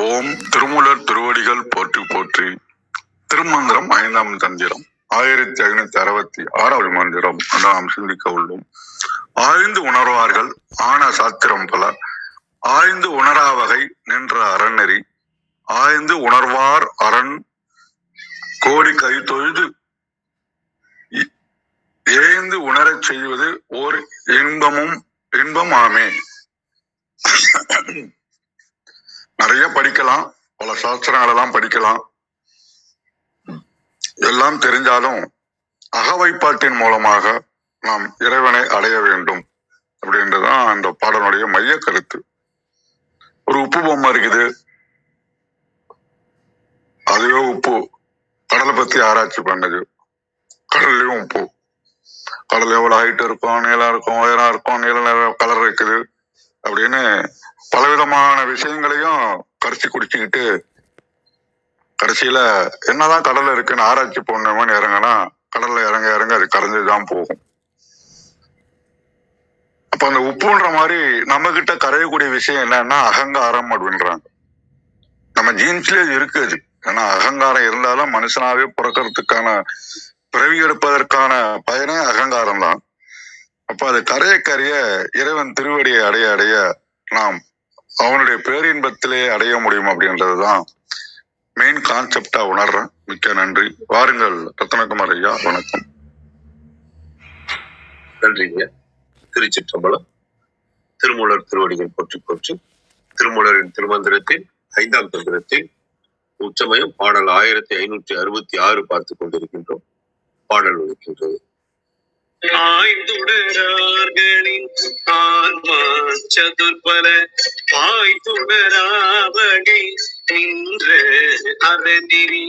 ஓம் திருமூலர் திருவடிகள் போற்றி போற்றி. திருமந்திரம் 5ஆம் தந்திரம் 1566வது மந்திரம் நாம் சிந்திக்க உள்ளோம். ஆய்ந்து உணர்வார்கள் ஆன சாத்திரம் பல, ஆய்ந்து உணராவகை நின்ற அறநெறி, ஆய்ந்து உணர்வார் அரண் கோடி கை தொழுது ஏய்ந்து உணரச் செய்வது ஓர் இன்பம் ஆமே. நிறைய படிக்கலாம், பல சாஸ்திரங்கள் எல்லாம் படிக்கலாம், எல்லாம் தெரிஞ்சாலும் அகவைப்பாட்டின் மூலமாக நாம் இறைவனை அடைய வேண்டும் அப்படின்றதுதான் அந்த பாடலுடைய மைய கருத்து. ஒரு உப்பு பொம்மை இருக்குது, அதுவே உப்பு. கடலை பத்தி ஆராய்ச்சி பண்ணது, கடல்லையும் உப்பு. கடல் எவ்வளவு ஹைட் இருக்கும், நீளம் இருக்கும், உயரம் இருக்கும், நீல நிற கலர் இருக்குது அப்படின்னு பலவிதமான விஷயங்களையும் கரைச்சி குடிச்சுக்கிட்டு கடைசியில என்னதான் கடல்ல இருக்குன்னு ஆராய்ச்சி பண்ணணும்னு இறங்கினா கடல்ல இறங்க இறங்க அது கரைஞ்சுதான் போகும். அப்ப அந்த உப்புன்ற மாதிரி நம்ம கிட்ட கரையக்கூடிய விஷயம் என்னன்னா அகங்காரம் அப்படின்றாங்க. நம்ம ஜீன்ஸ்லயே இருக்கு அது. ஏன்னா அகங்காரம் இருந்தாலும் மனுஷனாவே பிறக்கிறதுக்கான பிறவி எடுப்பதற்கான பயனே அகங்காரம் தான். அப்ப அது கரைய இறைவன் திருவடியை அடைய அடைய நாம் அவனுடைய பேரின்பத்திலே அடைய முடியும் அப்படின்றதுதான் மெயின் கான்செப்டா உணர்றேன். மிக்க நன்றி. வாருங்கள் ரத்னகுமார் ஐயா, வணக்கம். நன்றிங்க. திருச்சிற்றம்பலம். திருமூலர் திருவடிகள் போற்றி போற்றி. திருமூலரின் திருமந்திரத்தில் 5ஆம் தந்திரத்தில் உச்சமயம் பாடல் 1566 பார்த்து கொண்டிருக்கின்றோம். பாடல் ஒழிக்கின்றது. ஆய்ந்துணரார்களின் ஆன்மா சதுர்பல, ஆய்ந்துணராவகை நின்ற அறநெறி,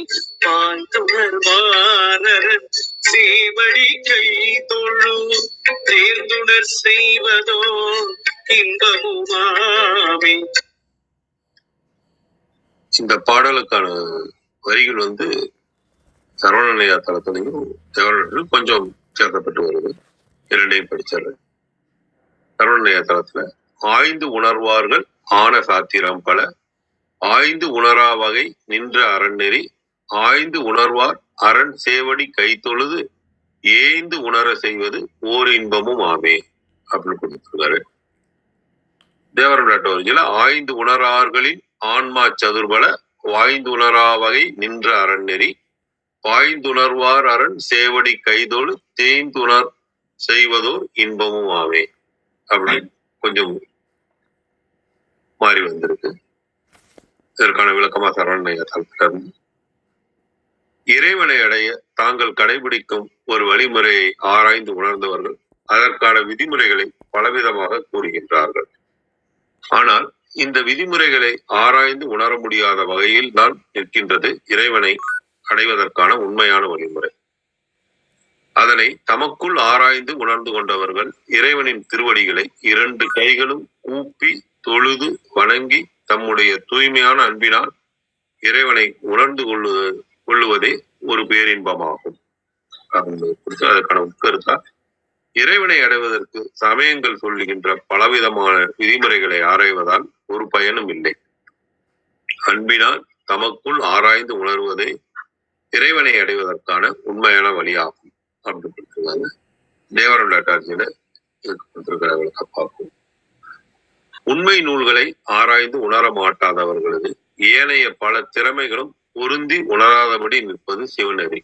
பாய்ந்துணர்வாரன் சேவடி கை தொழு தேர்ந்துணர் செய்வதோ இன்பமுமாமே. இந்த பாடலுக்கான வரிகள் சரவணனையா தளத்திலையும் தேவரர்கள் கொஞ்சம் சேர்க்கப்பட்டு வருது. இரண்டையும் படிச்சாரு. சரவணனையா தளத்துல ஆய்ந்து உணர்வார்கள் ஆன சாத்திரம் பல, ஆய்ந்து உணரா வகை நின்ற அறநெறி, ஆய்ந்து உணர்வார் அரண் சேவடி கை தொழுது ஏய்ந்து உணர செய்வது ஓர் இன்பமும் ஆமே அப்படின்னு கொடுத்திருக்காரு. தேவரம் நாட்டவர்களை ஆய்ந்து உணரார்களின் ஆன்மா சதுர்பல, வாய்ந்து உணரா வகை நின்ற அறநெறி, பாய்ந்துணர்வார் அரண் சேவடி கைதோடு தேய்ந்துணர் செய்வதோர் இன்பமும் ஆமே அப்படின்னு கொஞ்சம் மாறி வந்திருக்கு. இதற்கான விளக்கமா சரவணைய தளத்திலிருந்து இறைவனை அடைய தாங்கள் கடைபிடிக்கும் ஒரு வழிமுறையை ஆராய்ந்து உணர்ந்தவர்கள் அதற்கான விதிமுறைகளை பலவிதமாக கூறுகின்றார்கள். ஆனால் இந்த விதிமுறைகளை ஆராய்ந்து உணர முடியாத வகையில் தான் நிற்கின்றது இறைவனை அடைவதற்கான உண்மையான வழிமுறை. அதனை தமக்குள் ஆராய்ந்து உணர்ந்து கொண்டவர்கள் இறைவனின் திருவடிகளை 2 கைகளும் கூப்பி தொழுது வணங்கி தம்முடைய தூய்மையான அன்பினால் இறைவனை உணர்ந்து கொள்ளுவதே ஒரு பேரின்பமாகும். அதற்கான உட்கருத்தா இறைவனை அடைவதற்கு சமயங்கள் சொல்லுகின்ற பலவிதமான விதிமுறைகளை ஆராய்வதால் ஒரு பயனும் இல்லை. அன்பினால் தமக்குள் ஆராய்ந்து உணர்வதே இறைவனை அடைவதற்கான உண்மையான வழியாகும் அப்படின்னு தேவரம் டாட்டார்ஜியில பார்ப்போம். உண்மை நூல்களை ஆராய்ந்து உணர மாட்டாதவர்களது ஏனைய பல திறமைகளும் பொருந்தி உணராதபடி நிற்பது சிவநெறி.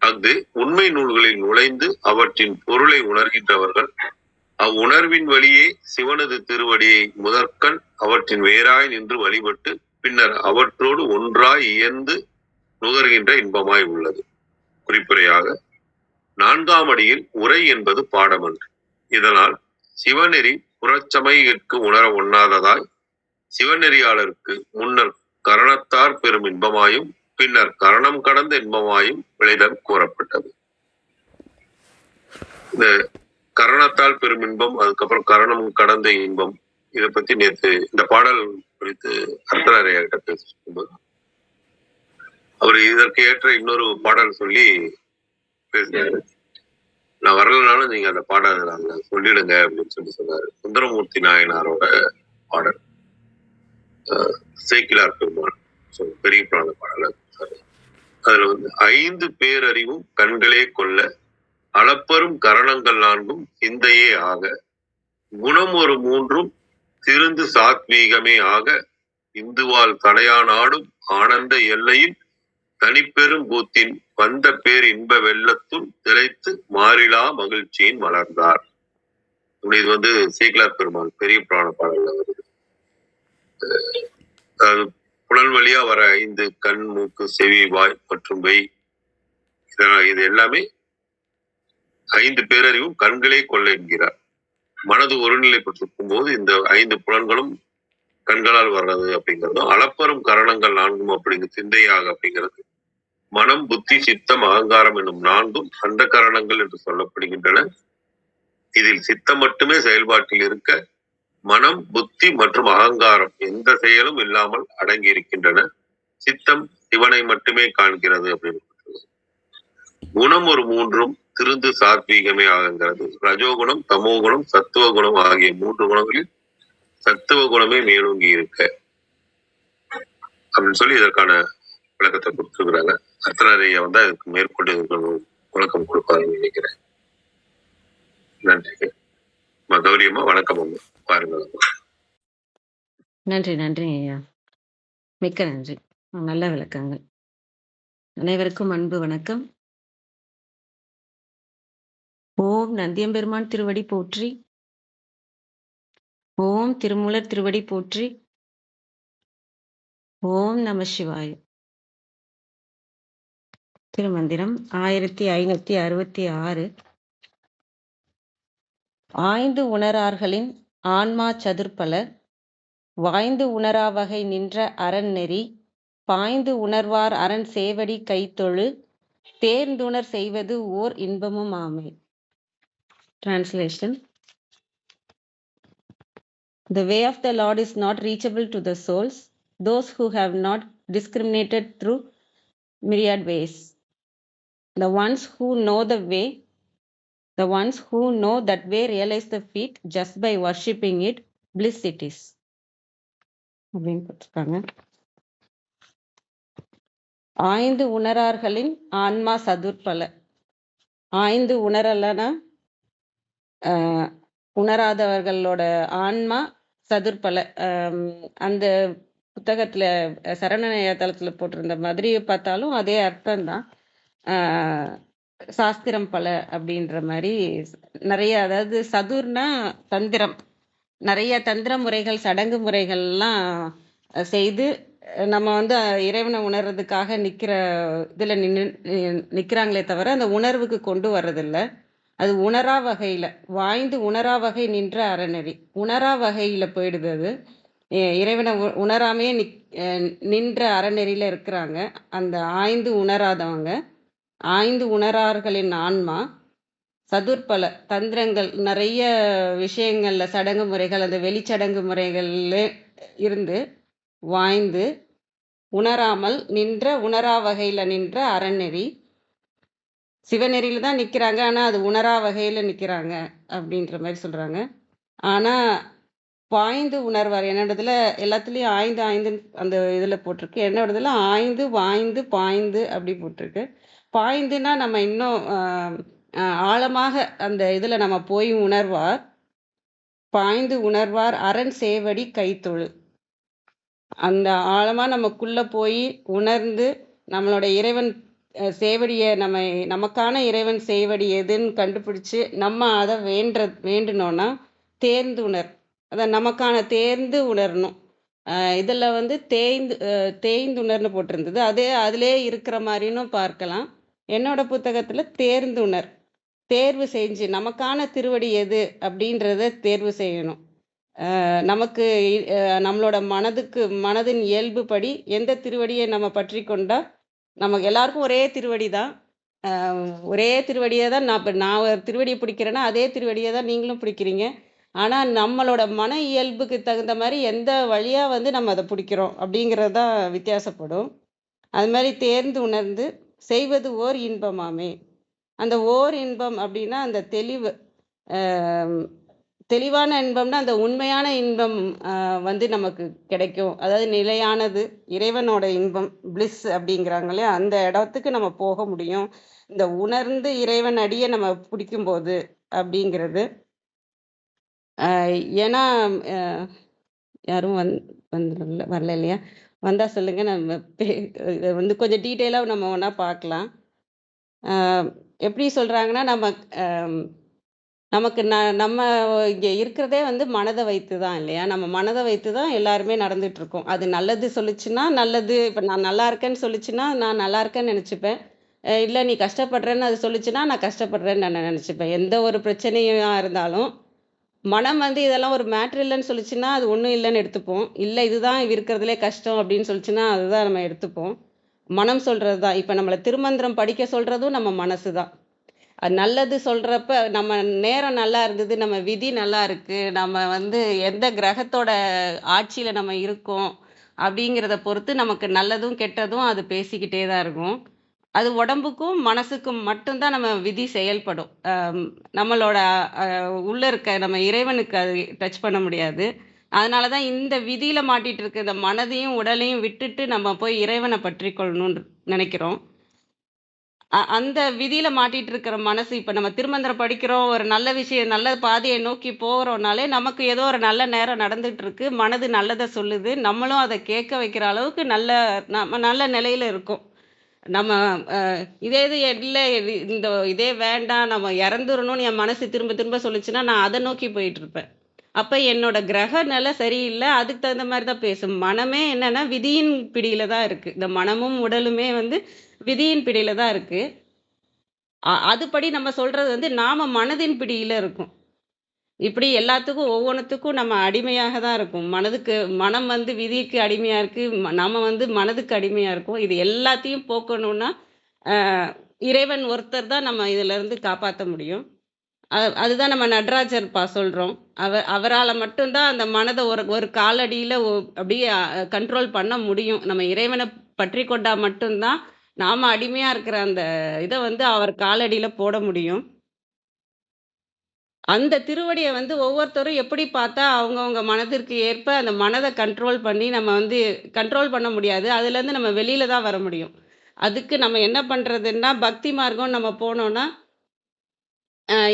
அஃது உண்மை நூல்களில் நுழைந்து அவற்றின் பொருளை உணர்கின்றவர்கள் அவ்வுணர்வின் வழியே சிவனது திருவடியை முதற்கண் அவற்றின் வேறாய் நின்று வழிபட்டு பின்னர் அவற்றோடு ஒன்றாய் இயந்து நுகர்கின்ற இன்பமாய் உள்ளது. குறிப்புரையாக 4ஆம் அடியில் உரை என்பது பாடமன்று. இதனால் சிவநெறி புறச்சமைக்கு உணர ஒண்ணாததாய் சிவநெறியாளருக்கு முன்னர் கரணத்தார் பெரும் இன்பமாயும் பின்னர் கரணம் கடந்த இன்பமாயும் விளைதல் கூறப்பட்டது. இந்த கரணத்தால் பெரும் இன்பம், அதுக்கப்புறம் கரணம் கடந்த இன்பம், இதை பத்தி நேற்று இந்த பாடல் குறித்து அர்த்தராரையார்கிட்ட பேசும்போது அவர் இதற்கு ஏற்ற இன்னொரு பாடல் சொல்லி பேசினாரு. நான் வரலனாலும் நீங்க அந்த பாடல் சொல்லிடுங்க அப்படின்னு சொல்லி சொன்னாரு. சுந்தரமூர்த்தி நாயனாரோட பாடல். சேக்கிலார் பெருமாள் பெரிய புராண பாடல். அதுல 5 பேரறிவும் கண்களே கொள்ள அளப்பரும் கரணங்கள் 4 சிந்தையே ஆக குணம் ஒரு 3 திருந்து சாத்வீகமே ஆக இந்துவால் தடையானாடும் ஆனந்த எல்லையில் தனிப்பெரும் கூத்தின் வந்த பேர் இன்ப வெள்ளத்துள் திளைத்து மாறிலா மகிழ்ச்சியின் வளர்ந்தார். இது சேக்கிலார் பெருமாள் பெரிய புராண பாடல்ல வருது. அதாவது புலன் வழியா வர 5 கண், மூக்கு, செவி, வாய் மற்றும் வெய், இது எல்லாமே 5 பேரறிவும் கண்களே கொள்ள என்கிறார். மனது ஒருநிலைப்பட்டிருக்கும் போது இந்த 5 புலன்களும் கண்களால் வர்றது அப்படிங்கிறதும், அளப்பரும் கரணங்கள் 4 அப்படிங்கிற சிந்தையாக அப்படிங்கிறது, மனம், புத்தி, சித்தம், அகங்காரம் என்னும் 4 அந்த கரணங்கள் என்று சொல்லப்படுகின்றன. இதில் சித்தம் மட்டுமே செயல்பாட்டில் இருக்க மனம், புத்தி மற்றும் அகங்காரம் எந்த செயலும் இல்லாமல் அடங்கி இருக்கின்றன. சித்தம் சிவனை மட்டுமே காண்கிறது அப்படின்னு. குணம் ஒரு 3 திருந்து சாத்வீகமே ஆகுங்கிறது. ரஜோகுணம், தமோகுணம், சத்துவ குணம் ஆகிய 3 குணங்களில் சத்துவ குணமே மேலோங்கி இருக்க அப்படின்னு சொல்லி இதற்கான விளக்கத்தை கொடுத்துருக்குறாங்க. அர்த்தநாரையா அதுக்கு மேற்கொண்டு விளக்கம் கொடுப்பாருன்னு நினைக்கிறேன். நன்றி. கௌரியம்மா வணக்கம். அம்மா பாருங்க. நன்றி நன்றி ஐயா, மிக்க நன்றி. நல்ல விளக்கங்கள். அனைவருக்கும் அன்பு வணக்கம். ஓம் நந்தியம்பெருமான் திருவடி போற்றி. ஓம் திருமூலர் திருவடி போற்றி. ஓம் நம சிவாய. திருமந்திரம் 1566. ஆய்ந்து உணரார்களின் ஆன்மா சதுர்பல வாய்ந்து உணரா வகை நின்ற அரண் நெறி பாய்ந்து உணர்வார் அரண் சேவடி கைத்தொழு தேர்ந்துணர் செய்வது ஓர் இன்பமும் ஆமே. Translation. The way of the Lord is not reachable to the souls, those who have not discriminated through myriad ways. The ones who know that way realize the feat just by worshipping it, bliss it is. அப்படின்னு போட்டிருக்காங்க. ஆய்ந்து உணரார்களின் ஆன்மா சதுர்பல. ஆய்ந்து உணரலனா உணராதவர்களோட ஆன்மா சதுர்பல. அந்த புத்தகத்துல சரவணய தளத்துல போட்டிருந்த மாதிரி பார்த்தாலும் அதே அர்த்தம்தான். சாஸ்திரம் பல அப்படின்ற மாதிரி நிறைய, அதாவது சதுர்னா தந்திரம், நிறைய தந்திர முறைகள் சடங்கு முறைகள்லாம் செய்து நம்ம இறைவனை உணர்றதுக்காக இதுல நிக்கிறாங்களே தவிர அந்த உணர்வுக்கு கொண்டு வர்றதில்லை. அது உணரா வகையில வாய்ந்து உணரா வகை நின்ற அறநெறி உணரா வகையில போயிடுது. அது இறைவனை உணராமையே நின்ற அறநெறியில இருக்கிறாங்க. அந்த ஆய்ந்து உணராதவங்க, ஆய்ந்து உணரார்களின் ஆன்மா சதுர்பல தந்திரங்கள், நிறைய விஷயங்கள்ல சடங்கு முறைகள், அந்த வெளிச்சடங்கு முறைகள்ல இருந்து வாய்ந்து உணராமல் நின்ற உணரா வகையில நின்ற அறநெறி, சிவநெறியில தான் நிற்கிறாங்க, ஆனால் அது உணரா வகையில் நிற்கிறாங்க அப்படின்ற மாதிரி சொல்கிறாங்க. ஆனால் பாய்ந்து உணர்வார் என்னோடதுல எல்லாத்துலேயும் ஆய்ந்து ஆய்ந்து அந்த இதில் போட்டிருக்கு. என்னோடதுல ஆய்ந்து வாய்ந்து பாய்ந்து அப்படி போட்டிருக்கு. பாய்ந்துன்னா நம்ம இன்னும் ஆழமாக அந்த இதில் நம்ம போய் உணர்வார். பாய்ந்து உணர்வார் அரண் சேவடி கைத்தொழு. அந்த ஆழமாக நமக்குள்ளே போய் உணர்ந்து நம்மளோட இறைவன் சேவடியை நமக்கான இறைவன் சேவடி எதுன்னு கண்டுபிடிச்சு நம்ம அதை வேண்டணும்னா தேர்ந்து உணர், அதை நமக்கான தேர்ந்து உணரணும். இதில் தேய்ந்து உணர்னு போட்டிருந்தது. அதிலே இருக்கிற மாதிரின்னு பார்க்கலாம். என்னோட புத்தகத்தில் தேர்ந்து உணர், தேர்வு செஞ்சு நமக்கான திருவடி எது அப்படின்றத தேர்வு செய்யணும். நமக்கு நம்மளோட மனதின் இயல்பு படி எந்த திருவடியை நம்ம பற்றி கொண்டா, நமக்கு எல்லாருக்கும் ஒரே திருவடி தான், ஒரே திருவடியை தான் நான் ஒரு திருவடியை பிடிக்கிறேன்னா அதே திருவடியை தான் நீங்களும் பிடிக்கிறீங்க. ஆனால் நம்மளோட மன இயல்புக்கு தகுந்த மாதிரி எந்த வழியாக நம்ம அதை பிடிக்கிறோம் அப்படிங்கிறது தான் வித்தியாசப்படும். அது மாதிரி தேர்ந்து உணர்ந்து செய்வது ஓர் இன்பமாமே. அந்த ஓர் இன்பம் அப்படின்னா அந்த தெளிவு, தெளிவான இன்பம்னா, அந்த உண்மையான இன்பம் வந்து நமக்கு கிடைக்கும். அதாவது நிலையானது, இறைவனோட இன்பம், பிளிஸ் அப்படிங்கிறாங்க இல்லையா? அந்த இடத்துக்கு நம்ம போக முடியும். இந்த உணர்ந்து இறைவன் அடிய நம்ம பிடிக்கும்போது அப்படிங்கிறது. அ ஏன்னா, அ யாரும் வரல இல்லையா? வந்தா சொல்லுங்க. நம்ம இத வந்து கொஞ்சம் டீட்டெயிலா நம்ம ஒண்ணா பார்க்கலாம். அ எப்படி சொல்றாங்கன்னா, அ நமக்கு நம்ம இங்க இருக்கிறதே வந்து மனத வைத்து தான் இல்லையா? நம்ம மனத வைத்து தான் எல்லாருமே நடந்துட்டுருக்கோம். அது நல்லது சொல்லுச்சுன்னா நல்லது. இப்ப நான் நல்லா இருக்கேன்னு சொல்லுச்சுன்னா, நான் நல்லா இருக்கேன்னு நெனச்சுப்பேன். இல்ல நீ கஷ்டப்படுறேன்னு அது சொல்லுச்சுன்னா, நான் கஷ்டப்படுறேன்னு நான் நெனச்சுப்பேன். எந்த ஒரு பிரச்சனையா இருந்தாலும், மனம் வந்து இதெல்லாம் ஒரு மேட்டர் இல்லன்னு சொல்லுச்சுன்னா, அது ஒண்ணும் இல்லன்னு எடுத்துப்போம். இல்ல இதுதான் இருக்கிறதுலே கஷ்டம் அப்படின்னு சொல்லுச்சுன்னா, அதுதான் நம்ம எடுத்துப்போம். மனம் சொல்றது தான். இப்ப நம்மள திருமந்திரம் படிக்க சொல்றதும் நம்ம மனசு தான். அது நல்லது சொல்றப்ப, நம்ம நேரம் நல்லா இருந்தது, நம்ம விதி நல்லா இருக்கு, நம்ம வந்து எந்த கிரகத்தோட ஆட்சியில நம்ம இருக்கோம், அப்படிங்கிறத பொறுத்து நமக்கு நல்லதும், கெட்டதும் அது பேசிக்கிட்டே தான் இருக்கும். அது உடம்புக்கும், மனசுக்கும் மட்டும் தான் நம்ம விதி செயல்படும். நம்மளோட அ உள்ள இருக்க நம்ம இறைவனுக்கு அது டச் பண்ண முடியாது. அதனால தான் இந்த விதியில மாட்டிட்டு இருக்க இந்த மனதையும், உடலையும் விட்டுட்டு நம்ம போய் இறைவன பற்றிக் கொள்ளணும்னு நெனைக்கிறோம். அந்த விதியில மாட்டிட்டு இருக்கிற மனசு, இப்ப நம்ம திருமந்திரம் படிக்கிறோம், ஒரு நல்ல விஷயம், நல்ல பாதையை நோக்கி போறோம்னாலே, நமக்கு ஏதோ ஒரு நல்ல நேரம் நடந்துட்டு இருக்கு. மனது நல்லத சொல்லுது. நம்மளும் அத கேட்க வைக்கிற அளவுக்கு நம்ம நல்ல நிலையில இருக்கோம். நம்ம அ இதே இது இல்ல இதே வேண்டாம், நம்ம இறந்துரணும்னு என் மனசு திரும்ப திரும்ப சொல்லுச்சுன்னா, நான் அத நோக்கி போயிட்டுருப்பேன். அப்ப என்னோட கிரக நிலை சரியில்ல. அதுக்கு தகுந்த மாரி தான் பேசும். மனமே என்னன்னா, விதியின் பிடியில தான் இருக்கு. இந்த மனமும், உடலுமே வந்து விதியின் பிடியில தான் இருக்கு. அதுபடி நம்ம சொல்றது வந்து நாம மனதின் பிடியில இருக்கோம். இப்படி எல்லாத்துக்கும் ஒவ்வொன்னுத்துக்கும் நம்ம அடிமையாக தான் இருக்கோம். மனம் வந்து விதிக்கு அடிமையா இருக்கு. நாம வந்து மனதுக்கு அடிமையா இருக்கோம். இது எல்லாத்தையும் போக்கணும்னா, அ இறைவன் ஒருத்தர் தான் நம்ம இதிலருந்து காப்பாத்த முடியும். அதுதான் நம்ம நடராஜர் சொல்றோம். அவரால மட்டும் தான் அந்த மனத ஒரு ஒரு காலடியில அப்படியே கண்ட்ரோல் பண்ண முடியும். நம்ம இறைவன பற்றிக் கொண்டா மட்டும் தான், நாம அடிமையா இருக்கிற அந்த இத வந்து அவர் காலடியில போட முடியும். அந்த திருவடிய வந்து ஒவ்வொருத்தரும் எப்படி பார்த்தா, அவங்கவங்க மனதிற்கு ஏற்ப அந்த மனத கண்ட்ரோல் பண்ணி நம்ம வந்து கண்ட்ரோல் பண்ண முடியாது. அதுலேருந்து நம்ம வெளியில தான் வர முடியும். அதுக்கு நம்ம என்ன பண்றதுன்னா, பக்தி மார்க்கம்னு நம்ம போனோம்னா,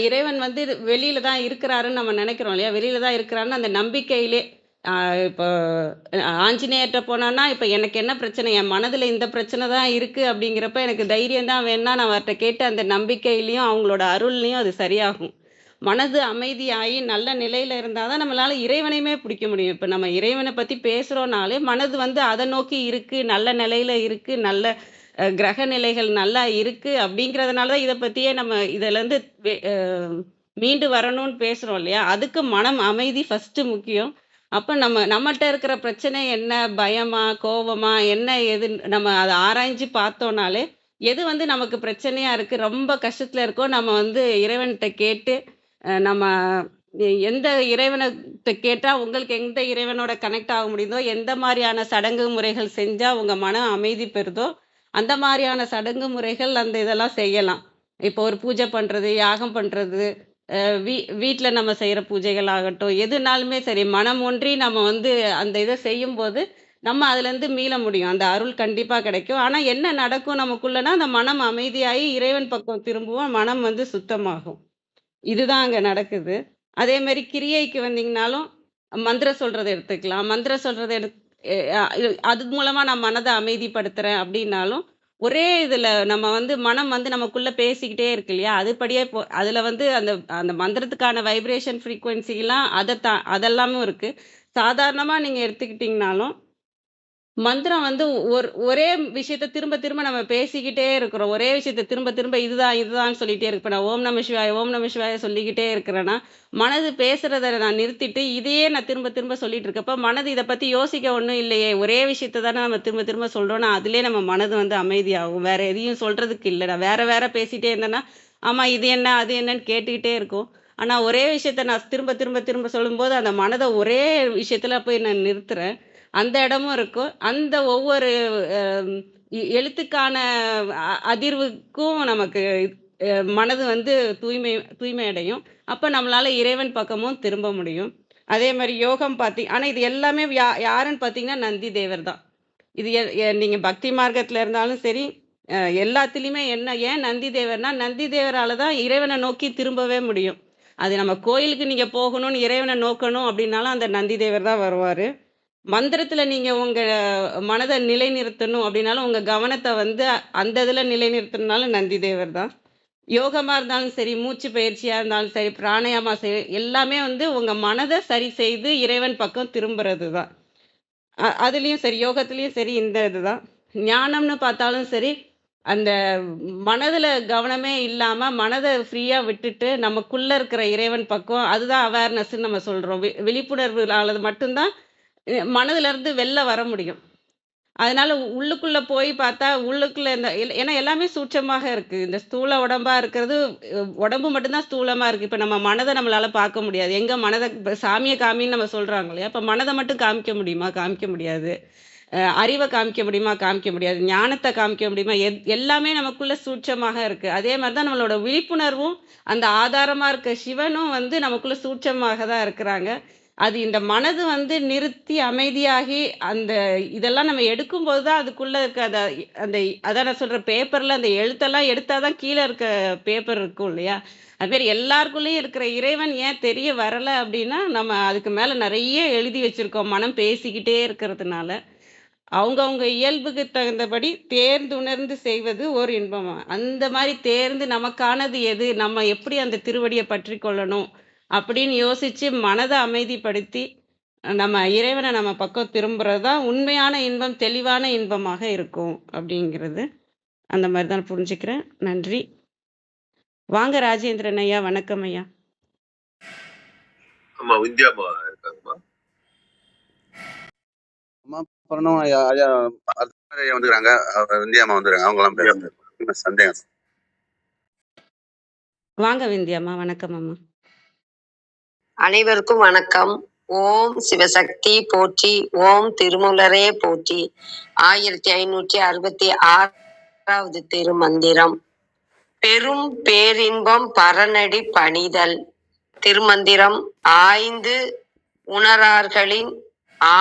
இறைவன் வந்து வெளியில தான் இருக்கிறாருன்னு நம்ம நெனைக்கிறோம் இல்லையா? வெளியில தான் இருக்கிறாருன்னு அந்த நம்பிக்கையிலே அ இப்போ ஆஞ்சநேயர்ட்ட போனோம்னா, இப்ப எனக்கு என்ன பிரச்சனை? என் மனதில இந்த பிரச்சனை தான் இருக்கு அப்படிங்கிறப்ப, எனக்கு தைரியம் தான் வேணும்னா, நான் அவர்ட்ட கேட்டு அந்த நம்பிக்கையிலயும், அவங்களோட அருள்லயும் அது சரியாகும். மனது அமைதியாயி நல்ல நிலையில இருந்தா தான் நம்மளால இறைவனையுமே பிடிக்க முடியும். இப்ப நம்ம இறைவன பத்தி பேசுறோம்னாலே, மனது வந்து அத நோக்கி இருக்கு, நல்ல நிலையில இருக்கு, நல்ல கிரக நிலைகள் நல்லா இருக்கு அப்படிங்கிறதுனால தான் இத பத்தியே நம்ம இதுலருந்து வெ அ மீண்டு வரணும்னு பேசுறோம் இல்லையா? அதுக்கு மனம் அமைதி ஃபர்ஸ்ட்டு முக்கியம். அப்ப நம்மட்ட இருக்கிற பிரச்சனை என்ன? பயமா? கோவமா? என்ன ஏதுன்னு நம்ம அத ஆராய்ஞ்சு பார்த்தோம்னாலே, எது வந்து நமக்கு பிரச்சனையா இருக்கு, ரொம்ப கஷ்டத்துல இருக்கோ, நம்ம வந்து இறைவன்ட்ட கேட்டு, நம்ம எந்த இறைவனத்த கேட்டா உங்களுக்கு எந்த இறைவனோட கனெக்ட் ஆக முடியுதோ, எந்த மாரியான சடங்கு முறைகள் செஞ்சா உங்க மனம் அமைதி பெறுதோ, அந்த மாரியான சடங்கு முறைகள் அந்த இதெல்லாம் செய்யலாம். இப்போ ஒரு பூஜை பண்றது, யாகம் பண்றது, அ வீ வீட்ல நம்ம செய்ற பூஜைகள் ஆகட்டும், எதுனாலுமே சரி, மனம் ஒன்றி நம்ம வந்து அந்த இத செய்யும்போது, நம்ம அதுலேருந்து மீள முடியும். அந்த அருள் கண்டிப்பா கிடைக்கும். ஆனா என்ன நடக்கும் நமக்குள்ளனா, அந்த மனம் அமைதியாயி இறைவன் பக்கம் திரும்புவோம். மனம் வந்து சுத்தமாகும். இதுதான் அங்க நடக்குது. அதே மாரி கிரியைக்கு வந்தீங்கனாலும், மந்திரம் சொல்றத எடுத்துக்கலாம். மந்திரம் சொல்றத எடுத் எ அ அது மூலமா நான் மனத அமைதிப்படுத்துறேன் அப்டின்னாலும், ஒரே இதுல நம்ம வந்து மனம் வந்து நமக்குள்ள பேசிக்கிட்டே இருக்கு இல்லையா? அதுபடியே அதுல வந்து அந்த அந்த மந்திரத்துக்கான வைப்ரேஷன் ஃப்ரீக்வன்சிலாம் அதெல்லாமும் இருக்கு. சாதாரணமா நீங்க எடுத்துக்கிட்டீங்கனாலும் மந்திரம் வந்து ஒரே விஷயத்த திரும்ப திரும்ப நம்ம பேசிக்கிட்டே இருக்கிறோம். ஒரே விஷயத்த திரும்ப திரும்ப இதுதான் இதுதான்னு சொல்லிட்டே இருக்கு. இப்ப நான் ஓம் நம சிவாய, ஓம் நம சிவாய சொல்லிக்கிட்டே இருக்கிறேன்னா, மனது பேசுறத நான் நிறுத்திட்டு, இதையே நான் திரும்ப திரும்ப சொல்லிட்டு இருக்கப்ப, மனது இத பத்தி யோசிக்க ஒண்ணும் இல்லையே! ஒரே விஷயத்த தானே நம்ம திரும்ப திரும்ப சொல்றோம்னா, அதிலயே நம்ம மனது வந்து அமைதியாகும். வேற எதையும் சொல்றதுக்கு இல்ல. நான் வேற வேற பேசிட்டே இருந்தேன்னா, ஆமா இது என்ன? அது என்னன்னு கேட்டுக்கிட்டே இருக்கும். ஆனா ஒரே விஷயத்த நான் திரும்ப திரும்ப திரும்ப சொல்லும்போது, அந்த மனத ஒரே விஷயத்துல போய் நான் நிறுத்துறேன். அந்த இடமும் இருக்கும். அந்த ஒவ்வொரு அம் எழுத்துக்கான அதிர்வுக்கும் நமக்கு மனது வந்து தூய்மை தூய்மை அடையும். அப்ப நம்மளால இறைவன் பக்கமும் திரும்ப முடியும். அதே மாரி யோகம் ஆனா இது எல்லாமே யாருன்னு பார்த்தீங்கன்னா, நந்தி தேவர் தான். இது எ எ நீங்க பக்தி மார்க்கத்துல இருந்தாலும் சரி, எல்லாத்துலயுமே ஏன் நந்தி தேவர்னா, நந்தி தேவரால தான் இறைவன நோக்கி திரும்பவே முடியும். அது நம்ம கோயிலுக்கு நீங்க போகணும்னு இறைவன நோக்கணும் அப்டின்னாலும், அந்த நந்தி தேவர் தான் வருவாரு. மந்திரத்துல நீங்க உங்க மனத நிலைநிறுத்தணும் அப்டின்னாலும், உங்க கவனத்த வந்து அந்த இதுல நிலைநிறுத்தணும்னாலும் நந்தி தேவர் தான். யோகமா இருந்தாலும் சரி, மூச்சு பயிற்சியா இருந்தாலும் சரி, பிராணாயாமா எல்லாமே வந்து உங்க மனத சரி செய்து இறைவன் பக்கம் திரும்புறது தான். அதுலயும் சரி, யோகத்திலயும் சரி இந்த இதுதான். ஞானம்னு பார்த்தாலும் சரி, அந்த மனதுல கவனமே இல்லாம, மனத ஃப்ரீயா விட்டுட்டு, நமக்குள்ள இருக்கிற இறைவன் பக்கம் அதுதான் அவேர்னஸ்ன்னு நம்ம சொல்றோம். விழிப்புணர்வுனால மட்டும் தான் மனதிலருந்து வெளில வர முடியும். அதனால உள்ளுக்குள்ள போய் பார்த்தா, உள்ளுக்குள்ள இந்த ஏன்னா எல்லாமே சூட்சமாக இருக்கு. இந்த ஸ்தூல உடம்பா இருக்கிறது, உடம்பு மட்டும் தான் ஸ்தூலமா இருக்கு. இப்ப நம்ம மனத நம்மளால பார்க்க முடியாது. எங்க மனத இப்ப சாமிய காமின்னு நம்ம சொல்றாங்க இல்லையா? அப்ப மனத மட்டும் காமிக்க முடியுமா? காமிக்க முடியாது. அறிவ காமிக்க முடியுமா? காமிக்க முடியாது. ஞானத்த காமிக்க முடியுமா? எல்லாமே நமக்குள்ள சூட்சமாக இருக்கு. அதே மாரி தான் நம்மளோட விழிப்புணர்வும், அந்த ஆதாரமா இருக்க சிவனும் வந்து நமக்குள்ள சூட்சமாக தான் இருக்கிறாங்க. அது இந்த மனது வந்து நிறுத்தி அமைதியாகி, அந்த இதெல்லாம் நம்ம எடுக்கும்போது தான் அதுக்குள்ள இருக்க அந்த அதான் நான் சொல்றேன் பேப்பர்ல அந்த எழுத்தெல்லாம் எடுத்தா தான் கீழ இருக்க பேப்பர் இருக்கும் இல்லையா? அதுமாரி எல்லாருக்குள்ளயும் இருக்கிற இறைவன் ஏன் தெரிய வரல அப்டின்னா, நம்ம அதுக்கு மேல நெறைய எழுதி வச்சிருக்கோம். மனம் பேசிக்கிட்டே இருக்கிறதுனால. அவங்கவங்க இயல்புக்கு தகுந்தபடி தேர்ந்துணர்ந்து செய்வது ஓர் இன்பமா. அந்த மாரி தேர்ந்து நமக்கானது எது? நம்ம எப்படி அந்த திருவடிய பற்றிக் கொள்ளணும்? அப்படின்னு யோசிச்சு மனத அமைதிப்படுத்தி, நம்ம இறைவன நம்ம பக்கம் திரும்புறது தான் உண்மையான இன்பம், தெளிவான இன்பமாக இருக்கும். அப்படிங்கிறது. அந்த மாரி தான் புரிஞ்சுக்கிறேன். நன்றி. வாங்க ராஜேந்திரன் ஐயா. வணக்கம் ஐயா. ஆமா, விந்தியாமா இருக்காங்கம்மா. அம்மா பிரணவம் ஐயா ஐயா ஐயா வந்துக்கிறாங்க. இந்தியாமா வந்துக்கிறாங்க. அவங்களாம் பேசுறாங்க. சந்தேகம். வாங்க விந்தியாம்மா. வணக்கம் அம்மா. அனைவருக்கும் வணக்கம். ஓம் சிவசக்தி போற்றி, ஓம் திருமூலரே போற்றி. 1566வது திருமந்திரம். பெரும் பேரின்பம் பரநடி பணிதல். திருமந்திரம். ஆய்ந்து உணரார்களின்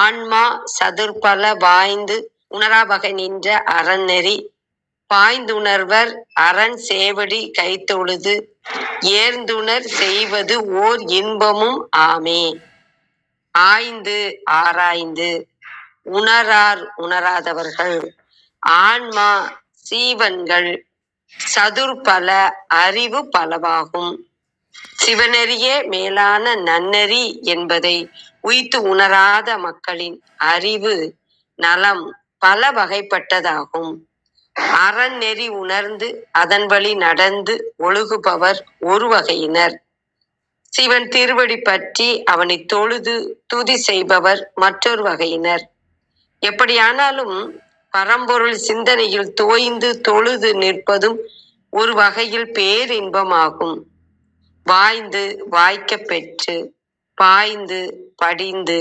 ஆன்மா சதுர்பல வாய்ந்து உணராவகை நின்ற அறநெறி பாய்ந்துணர்வர் அரண் சேவடி கைத்தொழுது ஏர்ந்துணர் செய்வது ஓர் இன்பமும் ஆமே. ஆய்ந்து ஆராய்ந்து உணராதவர்கள் ஆன்மா சீவன்கள் சதுர்பல அறிவு பலவாகும். சிவநெறியே மேலான நன்னெறி என்பதை உய்த்து உணராத மக்களின் அறிவு நலம் பல வகைப்பட்டதாகும். அறநெறி உணர்ந்து அதன் வழி நடந்து ஒழுகுபவர் ஒரு வகையினர். சிவன் திருவடி பற்றி அவனை தொழுது துதி செய்பவர் மற்றொரு வகையினர். எப்படியானாலும் பரம்பொருள் சிந்தனையில் தோய்ந்து தொழுது நிற்பதும் ஒரு வகையில் பேரின்பமாகும். வாய்ந்து வாய்க்க பெற்று பாய்ந்து படிந்து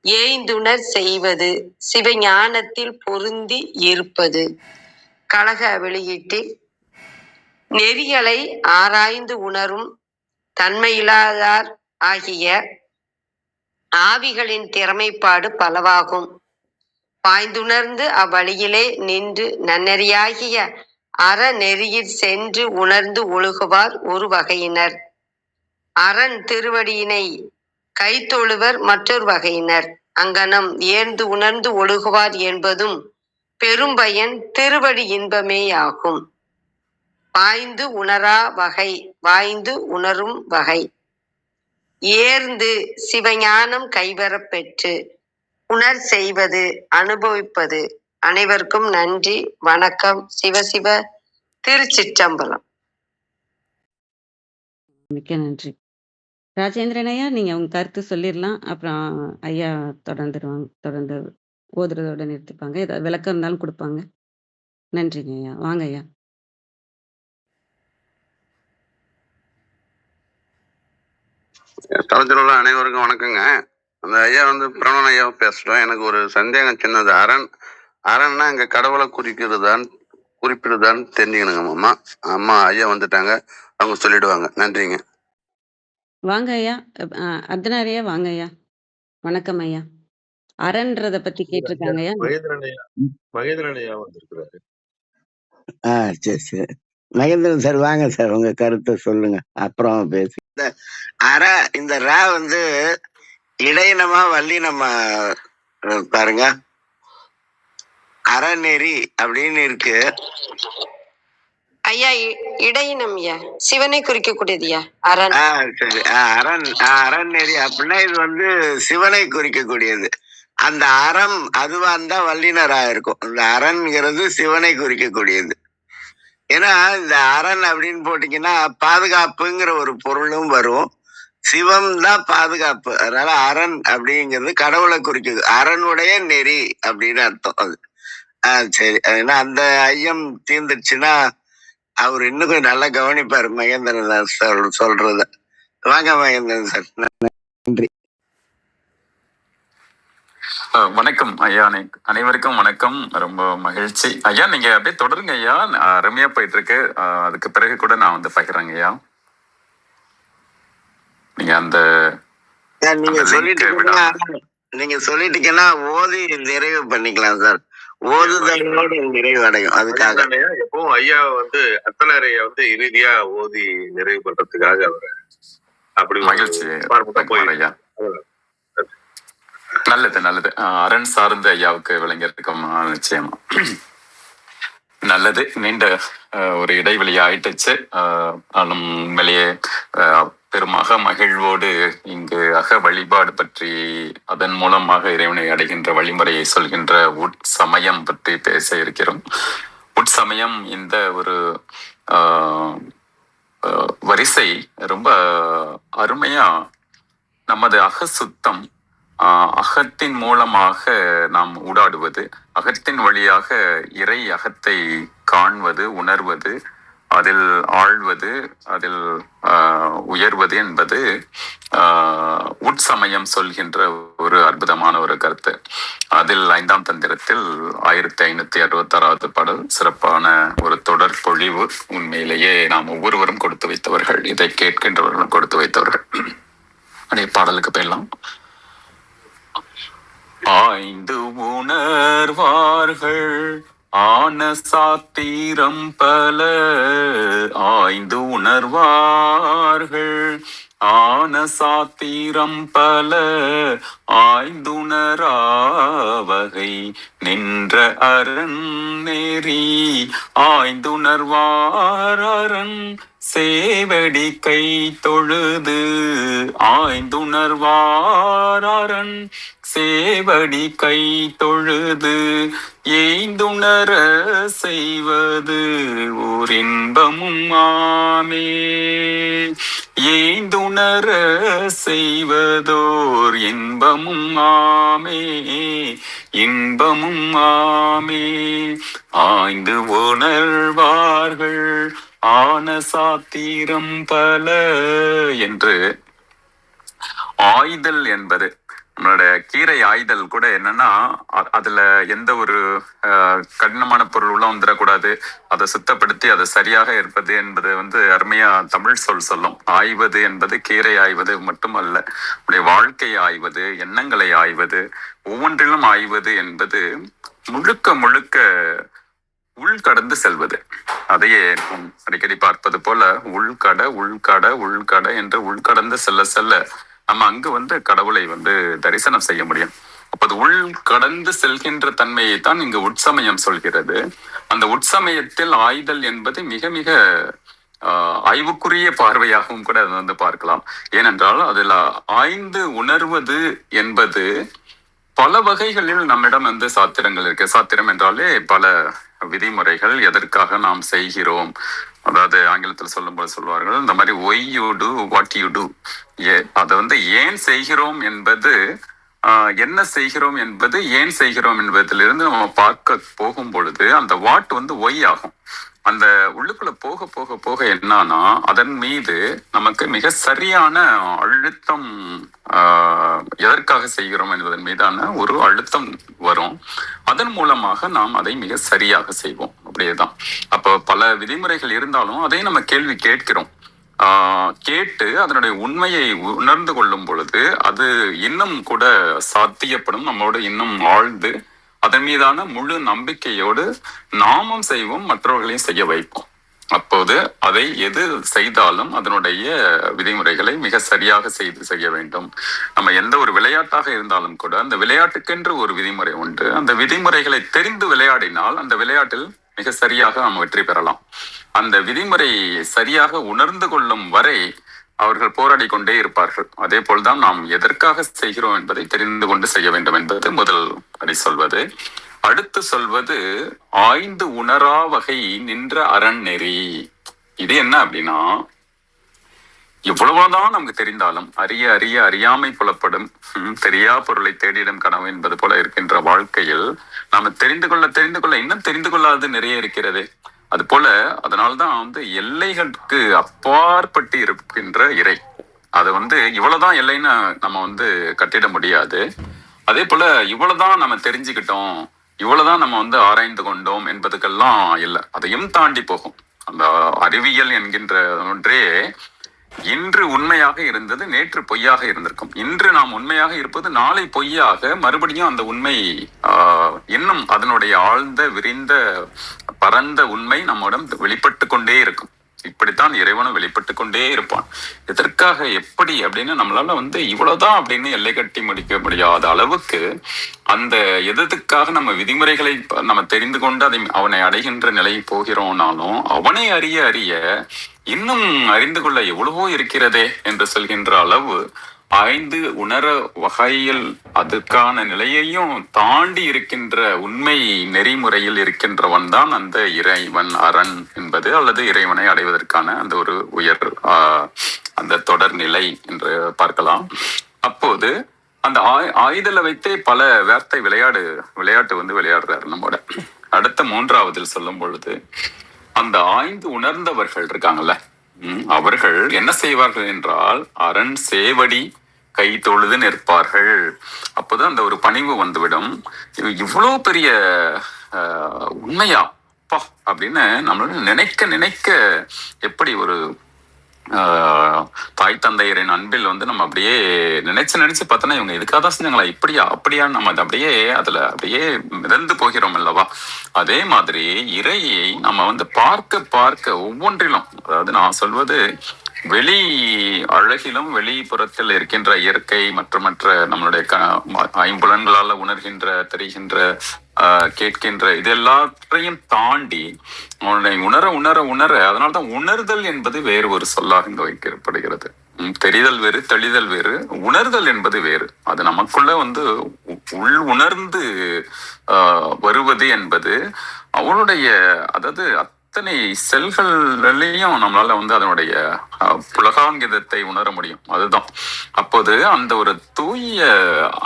ஏய்ந்துணர் செய்வது சிவஞானத்தில் பொருந்தி இருப்பது. கழக வெளியீட்டில் நெறிகளை ஆராய்ந்து உணரும் தன்மையில்லாதார் ஆகிய ஆவிகளின் திறமைப்பாடு பலவாகும். பாய்ந்துணர்ந்து அவ்வழியிலே நின்று நன்னெறியாகிய அறநெறியில் சென்று உணர்ந்து ஒழுகுவார் ஒரு வகையினர். அரண் திருவடியினை கைத்தொழுவர் மற்றொரு வகையினர். அங்கனம் ஏர்ந்து உணர்ந்து ஒழுகுவார் என்பதும் பெரும்பயன் திருவடி இன்பமேயாகும். பாய்ந்து உணரா வகை வாய்ந்து உணரும் வகை. ஏர்ந்து சிவஞானம் கைவரப் பெற்று உணர் செய்வது அனுபவிப்பது. அனைவருக்கும் நன்றி, வணக்கம். சிவசிவ. திருச்சிற்றம்பலம். மிக்க நன்றி. ராஜேந்திரன் ஐயா, நீங்க உங்க கருத்து சொல்லிடலாம். அப்புறம் ஐயா தொடர்ந்து ஓதுறதோட நிறுத்திப்பாங்க. ஏதாவது விளக்கம் இருந்தாலும் கொடுப்பாங்க. நன்றிங்க ஐயா. வாங்க ஐயா. தளத்தில் உள்ள அனைவருக்கும் வணக்கங்க. அந்த ஐயா பிரணவன் ஐயா பேசுறோம். எனக்கு ஒரு சந்தேகம் சின்னது. அறன்னா இங்க கடவுளை குறிப்பிடுதான்னு தெரிஞ்சுக்கணுங்க. அம்மா ஐயா வந்துட்டாங்க, அவங்க சொல்லிடுவாங்க. நன்றிங்க. வாங்க ஐயா. அர்த்தநாரி ஐயா வாங்க ஐயா. வணக்கம் ஐயா. அரன்றத பத்தி கேட்டிருக்காங்க ஐயா. மகேந்திரன் ஐயா வந்திருக்கிறாரு. சரி சரி. மகேந்திரன் சார் வாங்க சார், உங்க கருத்தை சொல்லுங்க, அப்புறம் பேசு. இந்த ரா வந்து இடையினமா வல்லினமா பாருங்க. அறநெறி அப்படின்னு இருக்கு ஐயா. இடையினம் ஐயா, சிவனை குறிக்கக்கூடியதுயா அரண். சரி. அறநெறி அப்படின்னா இது வந்து சிவனை குறிக்கக்கூடியது. அந்த அறம் அதுவா இருந்தா வல்லினரா இருக்கும். இந்த அரண்ங்கிறது சிவனை குறிக்கக்கூடியது. ஏன்னா இந்த அரண் அப்படின்னு போட்டீங்கன்னா பாதுகாப்புங்கிற ஒரு பொருளும் வரும். சிவம் தான் பாதுகாப்பு. அதனால அரண் அப்படிங்கிறது கடவுளை குறிக்குது. அரணுடைய நெறி அப்படின்னு அர்த்தம் அது. சரி. ஏன்னா அந்த ஐயம் தீர்ந்துச்சுன்னா அவர் இன்னும் கொஞ்சம் நல்லா கவனிப்பாரு மகேந்திரன் சார் சொல்றத. வாங்க மகேந்திரன் சார். நன்றி. வணக்கம் ஐயா. அனைவருக்கும் வணக்கம். ரொம்ப மகிழ்ச்சி ஐயா. நீங்க அப்படியே தொடருங்க ஐயா. அருமையா போயிட்டு இருக்கு. அதுக்கு பிறகு கூட நான் வந்து பகிர்றேங்க ஐயா. நீங்க அந்த நீங்க சொல்லிட்டீங்கன்னா ஓதி நிறைவு பண்ணிக்கலாம் சார். ஓதுதலோடு நிறைவு அடையும். அதுக்காக எப்பவும் ஐயா வந்து அர்த்தநாரி ஐயா வந்து இறுதியா ஓதி நிறைவு பண்றதுக்காக அவர் அப்படி மகிழ்ச்சி ஐயா. நல்லது நல்லது. அரண் சார்ந்த ஐயாவுக்கு விளங்கியிருக்கும் நிச்சயமா. நல்லது. நீண்ட ஒரு இடைவெளி ஆயிட்டுச்சு. உண்மையிலேயே பெருமாக மகிழ்வோடு இங்கு அக வழிபாடு பற்றி, அதன் மூலமாக இறைவனை அடைகின்ற வழிமுறையை சொல்கின்ற உட்சமயம் பற்றி பேச இருக்கிறோம். உட்சமயம் இந்த ஒரு வரிசை ரொம்ப அருமையா நமது அகசுத்தம், அகத்தின் மூலமாக நாம் ஊடாடுவது, அகத்தின் வழியாக இறை அகத்தை காண்பது, உணர்வது, அதில் ஆழ்வது, அதில் உயர்வது என்பது உட்சமயம் சொல்கின்ற ஒரு அற்புதமான ஒரு கருத்து. அதில் 5ஆம் தந்திரத்தில் 1566வது பாடல் சிறப்பான ஒரு தொடர் பொழிவு. உண்மையிலேயே நாம் ஒவ்வொருவரும் கொடுத்து வைத்தவர்கள், இதை கேட்கின்றவர்களும் கொடுத்து வைத்தவர்கள். அதே பாடலுக்கு போயிடலாம். ஆய்ந்து உணர்வார்கள் ஆன சாத்திரம் பல, ஆய்ந்து உணர்வார்கள் ஆன சாத்திரம் பல, ஆய்ந்துணராவகை நின்ற அரண் நெறி, ஆய்ந்துணர்வார் அரண் சேவடி கை தொழுது, ஆய்ந்துணர்வார் அரண் சேவடி கை தொழுது, ஏய்ந்துணர செய்வது ஓர் இன்பமும் ஆமே, ஏய்ந்துணர செய்வதோர் இன்பமும் ஆமே, இன்பமும் ஆமே. ஆய்ந்து உணர்வார்கள் ஆன சாத்திரம் பல என்று ஆய்தல் என்பது, நம்மளுடைய கீரை ஆய்தல் கூட என்னன்னா, அதுல எந்த ஒரு கடினமான பொருள் உள்ள வந்துடக்கூடாது, அதை சுத்தப்படுத்தி அதை சரியாக இருப்பது என்பது வந்து அருமையா தமிழ் சொல்லும். ஆய்வது என்பது கீரை ஆய்வது மட்டுமல்ல, நம்முடைய வாழ்க்கையை ஆய்வது, எண்ணங்களை ஆய்வது, ஒவ்வொன்றிலும் ஆய்வது என்பது முழுக்க முழுக்க உள்கடந்து செல்வது. அதையே அடிக்கடி பார்ப்பது போல உள்கட உள்கட உள்கட என்று உள்கடந்து செல்ல செல்ல நம்ம அங்கு வந்து கடவுளை வந்து தரிசனம் செய்ய முடியும். அப்ப அது உள் கடந்து செல்கின்ற தன்மையை தான் இங்கு உட்சமயம் சொல்கிறது. அந்த உட்சமயத்தில் ஆய்தல் என்பது மிக மிக ஆய்வுக்குரிய பார்வையாகவும் கூட அதை வந்து பார்க்கலாம். ஏனென்றால் அதில் ஆய்ந்து உணர்வது என்பது பல வகைகளில் நம்மிடம் வந்து சாத்திரங்கள் இருக்கு. சாத்திரம் என்றாலே பல விதிமுறைகள், எதற்காக நாம் செய்கிறோம், அதாவது ஆங்கிலத்தில் சொல்லும்போது சொல்வார்கள் இந்த மாதிரி why you do what you do, அதை வந்து ஏன் செய்கிறோம் என்பது, என்ன செய்கிறோம் என்பது, ஏன் செய்கிறோம் என்பதிலிருந்து நம்ம பார்க்க போகும் பொழுது அந்த வாட் வந்து ஒய் ஆகும். அந்த உள்ளுக்குள்ள போக போக போக என்னன்னா அதன் மீது நமக்கு மிக சரியான அழுத்தம், எதற்காக செய்கிறோம் என்பதன் மீதான ஒரு அழுத்தம் வரும். அதன் மூலமாக நாம் அதை மிக சரியாக செய்வோம். அப்படியேதான். அப்போ பல விதிமுறைகள் இருந்தாலும் அதை நம்ம கேள்வி கேட்கிறோம். கேட்டு அதனுடைய உண்மையை உணர்ந்து கொள்ளும் பொழுது அது இன்னும் கூட சாத்தியப்படும். நம்மளோட இன்னும் ஆழ்ந்து அதன் மீதான முழு நம்பிக்கையோடு நாமும் செய்வோம், மற்றவர்களையும் செய்ய வைப்போம். அப்போது அதை எது செய்தாலும் அதனுடைய விதிமுறைகளை மிக சரியாக செய்ய வேண்டும். நம்ம எந்த ஒரு விளையாட்டாக இருந்தாலும் கூட அந்த விளையாட்டுக்கென்று ஒரு விதிமுறை உண்டு. அந்த விதிமுறைகளை தெரிந்து விளையாடினால் அந்த விளையாட்டில் மிக சரியாக நாம் வெற்றி பெறலாம். அந்த விதிமுறை சரியாக உணர்ந்து கொள்ளும் வரை அவர்கள் போராடி கொண்டே இருப்பார்கள். அதே போல்தான் நாம் எதற்காக செய்கிறோம் என்பதை தெரிந்து கொண்டு செய்ய வேண்டும் என்பது முதல் அடி சொல்வது. அடுத்து சொல்வது ஆய்ந்து உணரா வகை நின்ற அறநெறி. இது என்ன அப்படின்னா, எவ்வளவுதான் நமக்கு தெரிந்தாலும் அறியாமை புலப்படும், தெரியா பொருளை தேடிடும் கனவு என்பது போல இருக்கின்ற வாழ்க்கையில் நாம தெரிந்து கொள்ள இன்னும் தெரிந்து கொள்ளாது நிறைய இருக்கிறது. அது போல அதனால்தான் எல்லைகளுக்கு அப்பாற்பட்டு இருக்கின்ற இறை. அது இவ்வளவுதான் எல்லைன்னு நம்ம கட்டிட முடியாது. அதே போல இவ்வளவுதான் நம்ம தெரிஞ்சுக்கிட்டோம், இவ்வளவுதான் நம்ம ஆராய்ந்து கொண்டோம் என்பதுக்கெல்லாம் இல்லை, அதையும் தாண்டி போகும். அந்த அறிவியல் என்கின்ற ஒன்றே இன்று உண்மையாக இருந்தது நேற்று பொய்யாக இருந்திருக்கும். இன்று நாம் உண்மையாக இருப்பது நாளை பொய்யாக மறுபடியும் அந்த உண்மை இன்னும் அதனுடைய ஆழ்ந்த விரிந்த பரந்த உண்மை நம்மிடம் வெளிப்பட்டு கொண்டே இருக்கும். இப்படித்தான் இறைவனும் வெளிப்பட்டு கொண்டே இருப்பான். எதற்காக எப்படி அப்படின்னு நம்மளால இவ்வளவுதான் அப்படின்னு எல்லை கட்டி முடிக்க முடியாத அளவுக்கு அந்த எதற்காக நம்ம விதிமுறைகளை நம்ம தெரிந்து கொண்டு அவனை அடைகின்ற நிலையை போகிறோம்னாலும் அவனை அறிய இன்னும் அறிந்து கொள்ள எவ்வளவோ இருக்கிறதே என்று சொல்கின்ற அளவு ஆய்ந்து உணர வகையில் அதுக்கான நிலையையும் தாண்டி இருக்கின்ற உண்மை நெறிமுறையில் இருக்கின்றவன் தான் அந்த இறைவன் அரண் என்பது, அல்லது இறைவனை அடைவதற்கான அந்த ஒரு உயர் அந்த தொடர் நிலை என்று பார்க்கலாம். அப்போது அந்த ஆயுதலை வைத்தே பல வார்த்தை விளையாட்டு விளையாடுறாரு நம்மோட. அடுத்த மூன்றாவதில் சொல்லும் பொழுது அந்த ஆய்ந்து உணர்ந்தவர்கள் இருக்காங்கல்ல, அவர்கள் என்ன செய்வார்கள் என்றால் அரண் சேவடி கை தொழுது நிற்பார்கள். அப்போதான் அந்த ஒரு பணிவு வந்துவிடும். இவ்வளவு பெரிய உண்மையா பா அப்படின்னு நம்மளோட நினைக்க எப்படி ஒரு தாய் தந்தையரின் அன்பில் நம்ம அப்படியே நினைச்சு பார்த்தோன்னா இவங்க இதுக்காக தான் செஞ்சாங்களா, அப்படியா நம்ம அப்படியே மிதந்து போகிறோம் அல்லவா. அதே மாதிரி இறையை நம்ம பார்க்க ஒவ்வொன்றிலும், அதாவது நான் சொல்வது வெளி அழகிலும் வெளிப்புறத்தில் இருக்கின்ற இயற்கை மற்ற நம்மளுடைய ஐம்புலன்களால உணர்கின்ற தெரிகின்ற கேட்கின்ற இது எல்லாத்தையும் தாண்டி உணர அதனால்தான் உணர்தல் என்பது வேறு ஒரு சொல்லாக இங்கு வைக்கப்படுகிறது. தெரிதல் வேறு, தெளிதல் வேறு, உணர்தல் என்பது வேறு. அது நமக்குள்ள உள் உணர்ந்து வருவது என்பது அவனுடைய, அதாவது அத்தனை செல்கள்லையும் நம்மளால அதனுடைய புலகாங்கிதத்தை உணர முடியும். அதுதான் அப்போது அந்த ஒரு தூய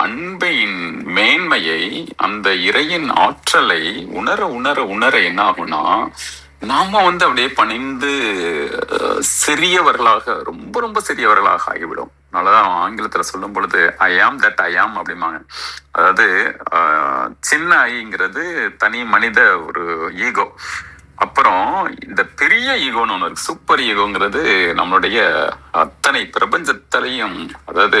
அன்பின் மேன்மையை, அந்த இறையின் ஆற்றலை உணர என்ன ஆகும்னா, நாம அப்படியே பணிந்து சிறியவர்களாக, ரொம்ப சிறியவர்களாக ஆகிவிடும். அதனாலதான் ஆங்கிலத்துல சொல்லும் பொழுது ஐ ஆம் தட் ஐ ஆம் அப்படிம்பாங்க. அதாவது சின்ன ஐங்கிறது தனி மனித ஒரு ஈகோ. அப்புறம் இந்த பெரிய ஈகோன்னு ஒன்று இருக்கு, சூப்பர் ஈகோங்கிறது நம்மளுடைய அத்தனை பிரபஞ்சத்திலையும், அதாவது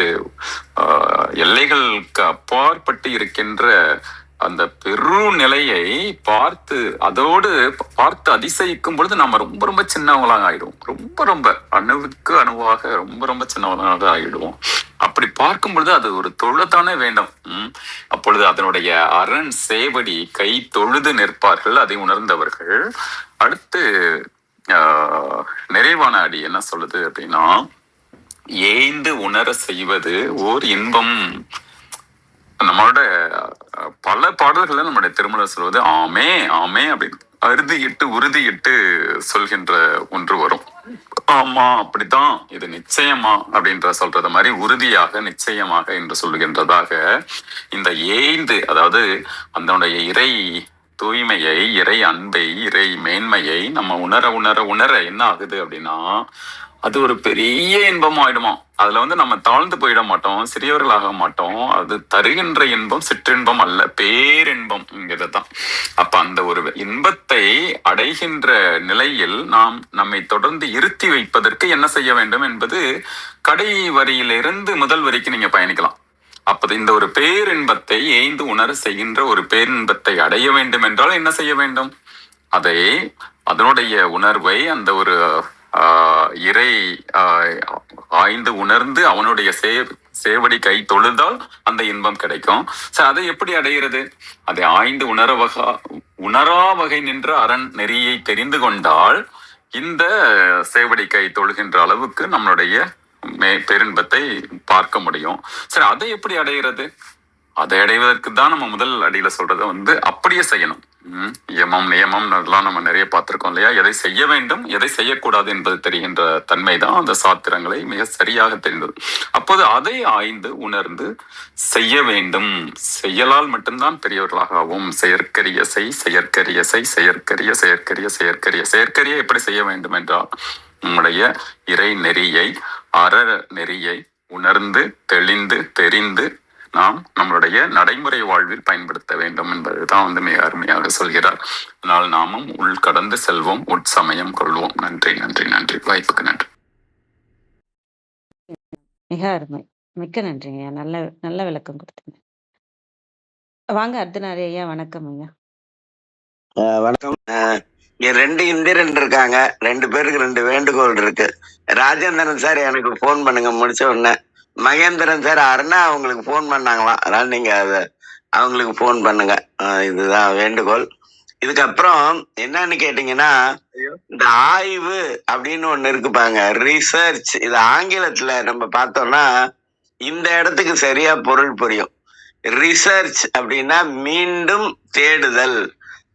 எல்லைகளுக்கு அப்பாற்பட்டு இருக்கின்ற அந்த பெரு நிலையை அதோடு பார்த்து அதிசயிக்கும் பொழுது நம்ம ரொம்ப சின்னவங்களாக ஆயிடுவோம். ரொம்ப அணுவுக்கு அணுவாக ரொம்ப சின்னவங்களாக ஆயிடுவோம். அப்படி பார்க்கும் பொழுது அது ஒரு தொழுதானே வேண்டும். அப்பொழுது அதனுடைய அரண் சேவடி கை தொழுது நிற்பார்கள், அதை உணர்ந்தவர்கள். அடுத்து நிறைவான அடி என்ன சொல்லுது அப்படின்னா, ஏய்ந்து உணர செய்வது ஓர் இன்பம். நம்மளோட பல பாடல்களை நம்மளுடைய திருமணம் சொல்வது ஆமே அப்படின்னு உறுதியிட்டு சொல்கின்ற ஒன்று வரும். ஆமா அப்படித்தான், இது நிச்சயமா அப்படின்ற சொல்றத மாதிரி உறுதியாக நிச்சயமாக என்று சொல்லுகின்றதாக இந்த ஏய்ந்து, அதாவது அதனுடைய இறை தூய்மையை, இறை அன்பை, இறை மேன்மையை நம்ம உணர என்ன ஆகுது அப்படின்னா, அது ஒரு பெரிய இன்பம் ஆயிடுமா. அதுல நம்ம தாழ்ந்து போயிட மாட்டோம், சிறியவர்களாக மாட்டோம். அது தருகின்ற இன்பம் சிற்றின்பம் அல்ல, பேரின்பம் தான். அப்ப அந்த ஒரு இன்பத்தை அடைகின்ற நிலையில் நாம் நம்மை தொடர்ந்து இருத்தி வைப்பதற்கு என்ன செய்ய வேண்டும் என்பது கடை வரியிலிருந்து முதல் வரிக்கு நீங்க பயணிக்கலாம். அப்போது இந்த ஒரு பேரின்பத்தை ஏய்ந்து உணர செய்கின்ற ஒரு பேரின்பத்தை அடைய வேண்டும் என்றால் என்ன செய்ய வேண்டும்? அதை அதனுடைய உணர்வை அந்த ஒரு இறை ஆய்ந்து உணர்ந்து அவனுடைய சேவடி கை தொழுதால் அந்த இன்பம் கிடைக்கும். அதை எப்படி அடைகிறது? அதை ஆய்ந்து உணரா வகை நின்ற அரண் நெறியை தெரிந்து கொண்டால் இந்த சேவடி கை தொழுகின்ற அளவுக்கு நம்மளுடைய பேரின்பத்தை பார்க்க முடியும். அதை எப்படி அடைகிறது? அதை அடைவதற்கு தான் நம்ம முதல் அடியில சொல்றதை அப்படியே செய்யணும். யமம் நியமம் அதெல்லாம் நம்ம நிறைய பார்த்திருக்கோம் இல்லையா? எதை செய்ய வேண்டும் எதை செய்யக்கூடாது என்பது தெரிகின்ற தன்மை தான் அந்த சாத்திரங்களை மிக சரியாக தெரிந்தது. அப்போது அதை ஆய்ந்து உணர்ந்து செய்ய வேண்டும். செயலால் மட்டும்தான் பெரியவர்களாகவும் செயற்கரிய எப்படி செய்ய வேண்டும் என்றால் நம்முடைய இறை நெறியை அற நெறியை உணர்ந்து தெளிந்து தெரிந்து நாம் நம்மளுடைய நடைமுறை வாழ்வில் பயன்படுத்த வேண்டும் என்பதுதான் மிக அருமையாக சொல்கிறார். அதனால் நாமும் உள்கடந்து செல்வோம், உட்சமயம் கொள்வோம். நன்றி நன்றி நன்றி. வாய்ப்புக்கு நன்றி. மிக அருமை, மிக்க நன்றிங்க. நல்ல நல்ல விளக்கம் கொடுத்தீங்க. வாங்க அர்த்தநாரி ஐயா. வணக்கம் ஐயா. வணக்கம். இங்க 2 இந்திரன் இருக்காங்க. 2 பேருக்கு 2 வேண்டுகோள் இருக்கு. ராஜேந்திரன் சார் எனக்கு போன் பண்ணுங்க முடிச்ச உடனே. மகேந்திரன் சார் அருணா அவங்களுக்கு போன் பண்ணாங்களாம். அதனால நீங்க அவங்களுக்கு போன் பண்ணுங்க. இதுதான் வேண்டுகோள். இதுக்கப்புறம் என்னன்னு கேட்டீங்கன்னா, இந்த ஆய்வு அப்படின்னு ஒண்ணு இருக்குப்பாங்க, ரிசர்ச். இது ஆங்கிலத்துல நம்ம பார்த்தோம்னா இந்த இடத்துக்கு சரியா பொருள் புரியும். ரிசர்ச் அப்படின்னா மீண்டும் தேடுதல்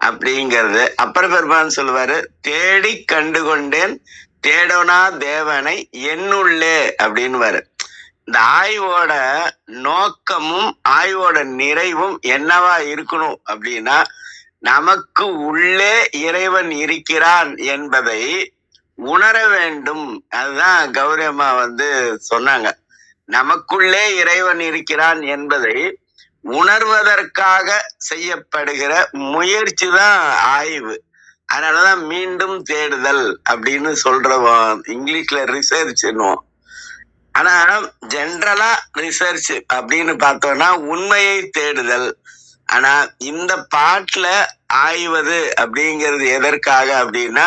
அப்படிங்கிறது. அப்பர் பெருமான் சொல்லுவாரு, தேடி கண்டு கொண்டேன் தேடோனா தேவனை என்னுள்ளே அப்படின்னு. இந்த ஆய்வோட நோக்கமும் ஆய்வோட நிறைவும் என்னவா இருக்கணும் அப்படின்னா, நமக்கு உள்ளே இறைவன் இருக்கிறான் என்பதை உணர வேண்டும். அதுதான் கௌரியம்மா சொன்னாங்க. நமக்குள்ளே இறைவன் இருக்கிறான் என்பதை உணர்வதற்காக செய்யப்படுகிற முயற்சி தான் ஆய்வு. அதனாலதான் மீண்டும் தேடுதல் அப்படின்னு சொல்றோம். இங்கிலீஷ்ல ரிசர்ச். ஆனா ஜென்ரலா ரிசர்ச் அப்படின்னு பார்த்தோம்னா உண்மையை தேடுதல். ஆனா இந்த பாட்டுல ஆய்வது அப்படிங்கிறது எதற்காக அப்படின்னா,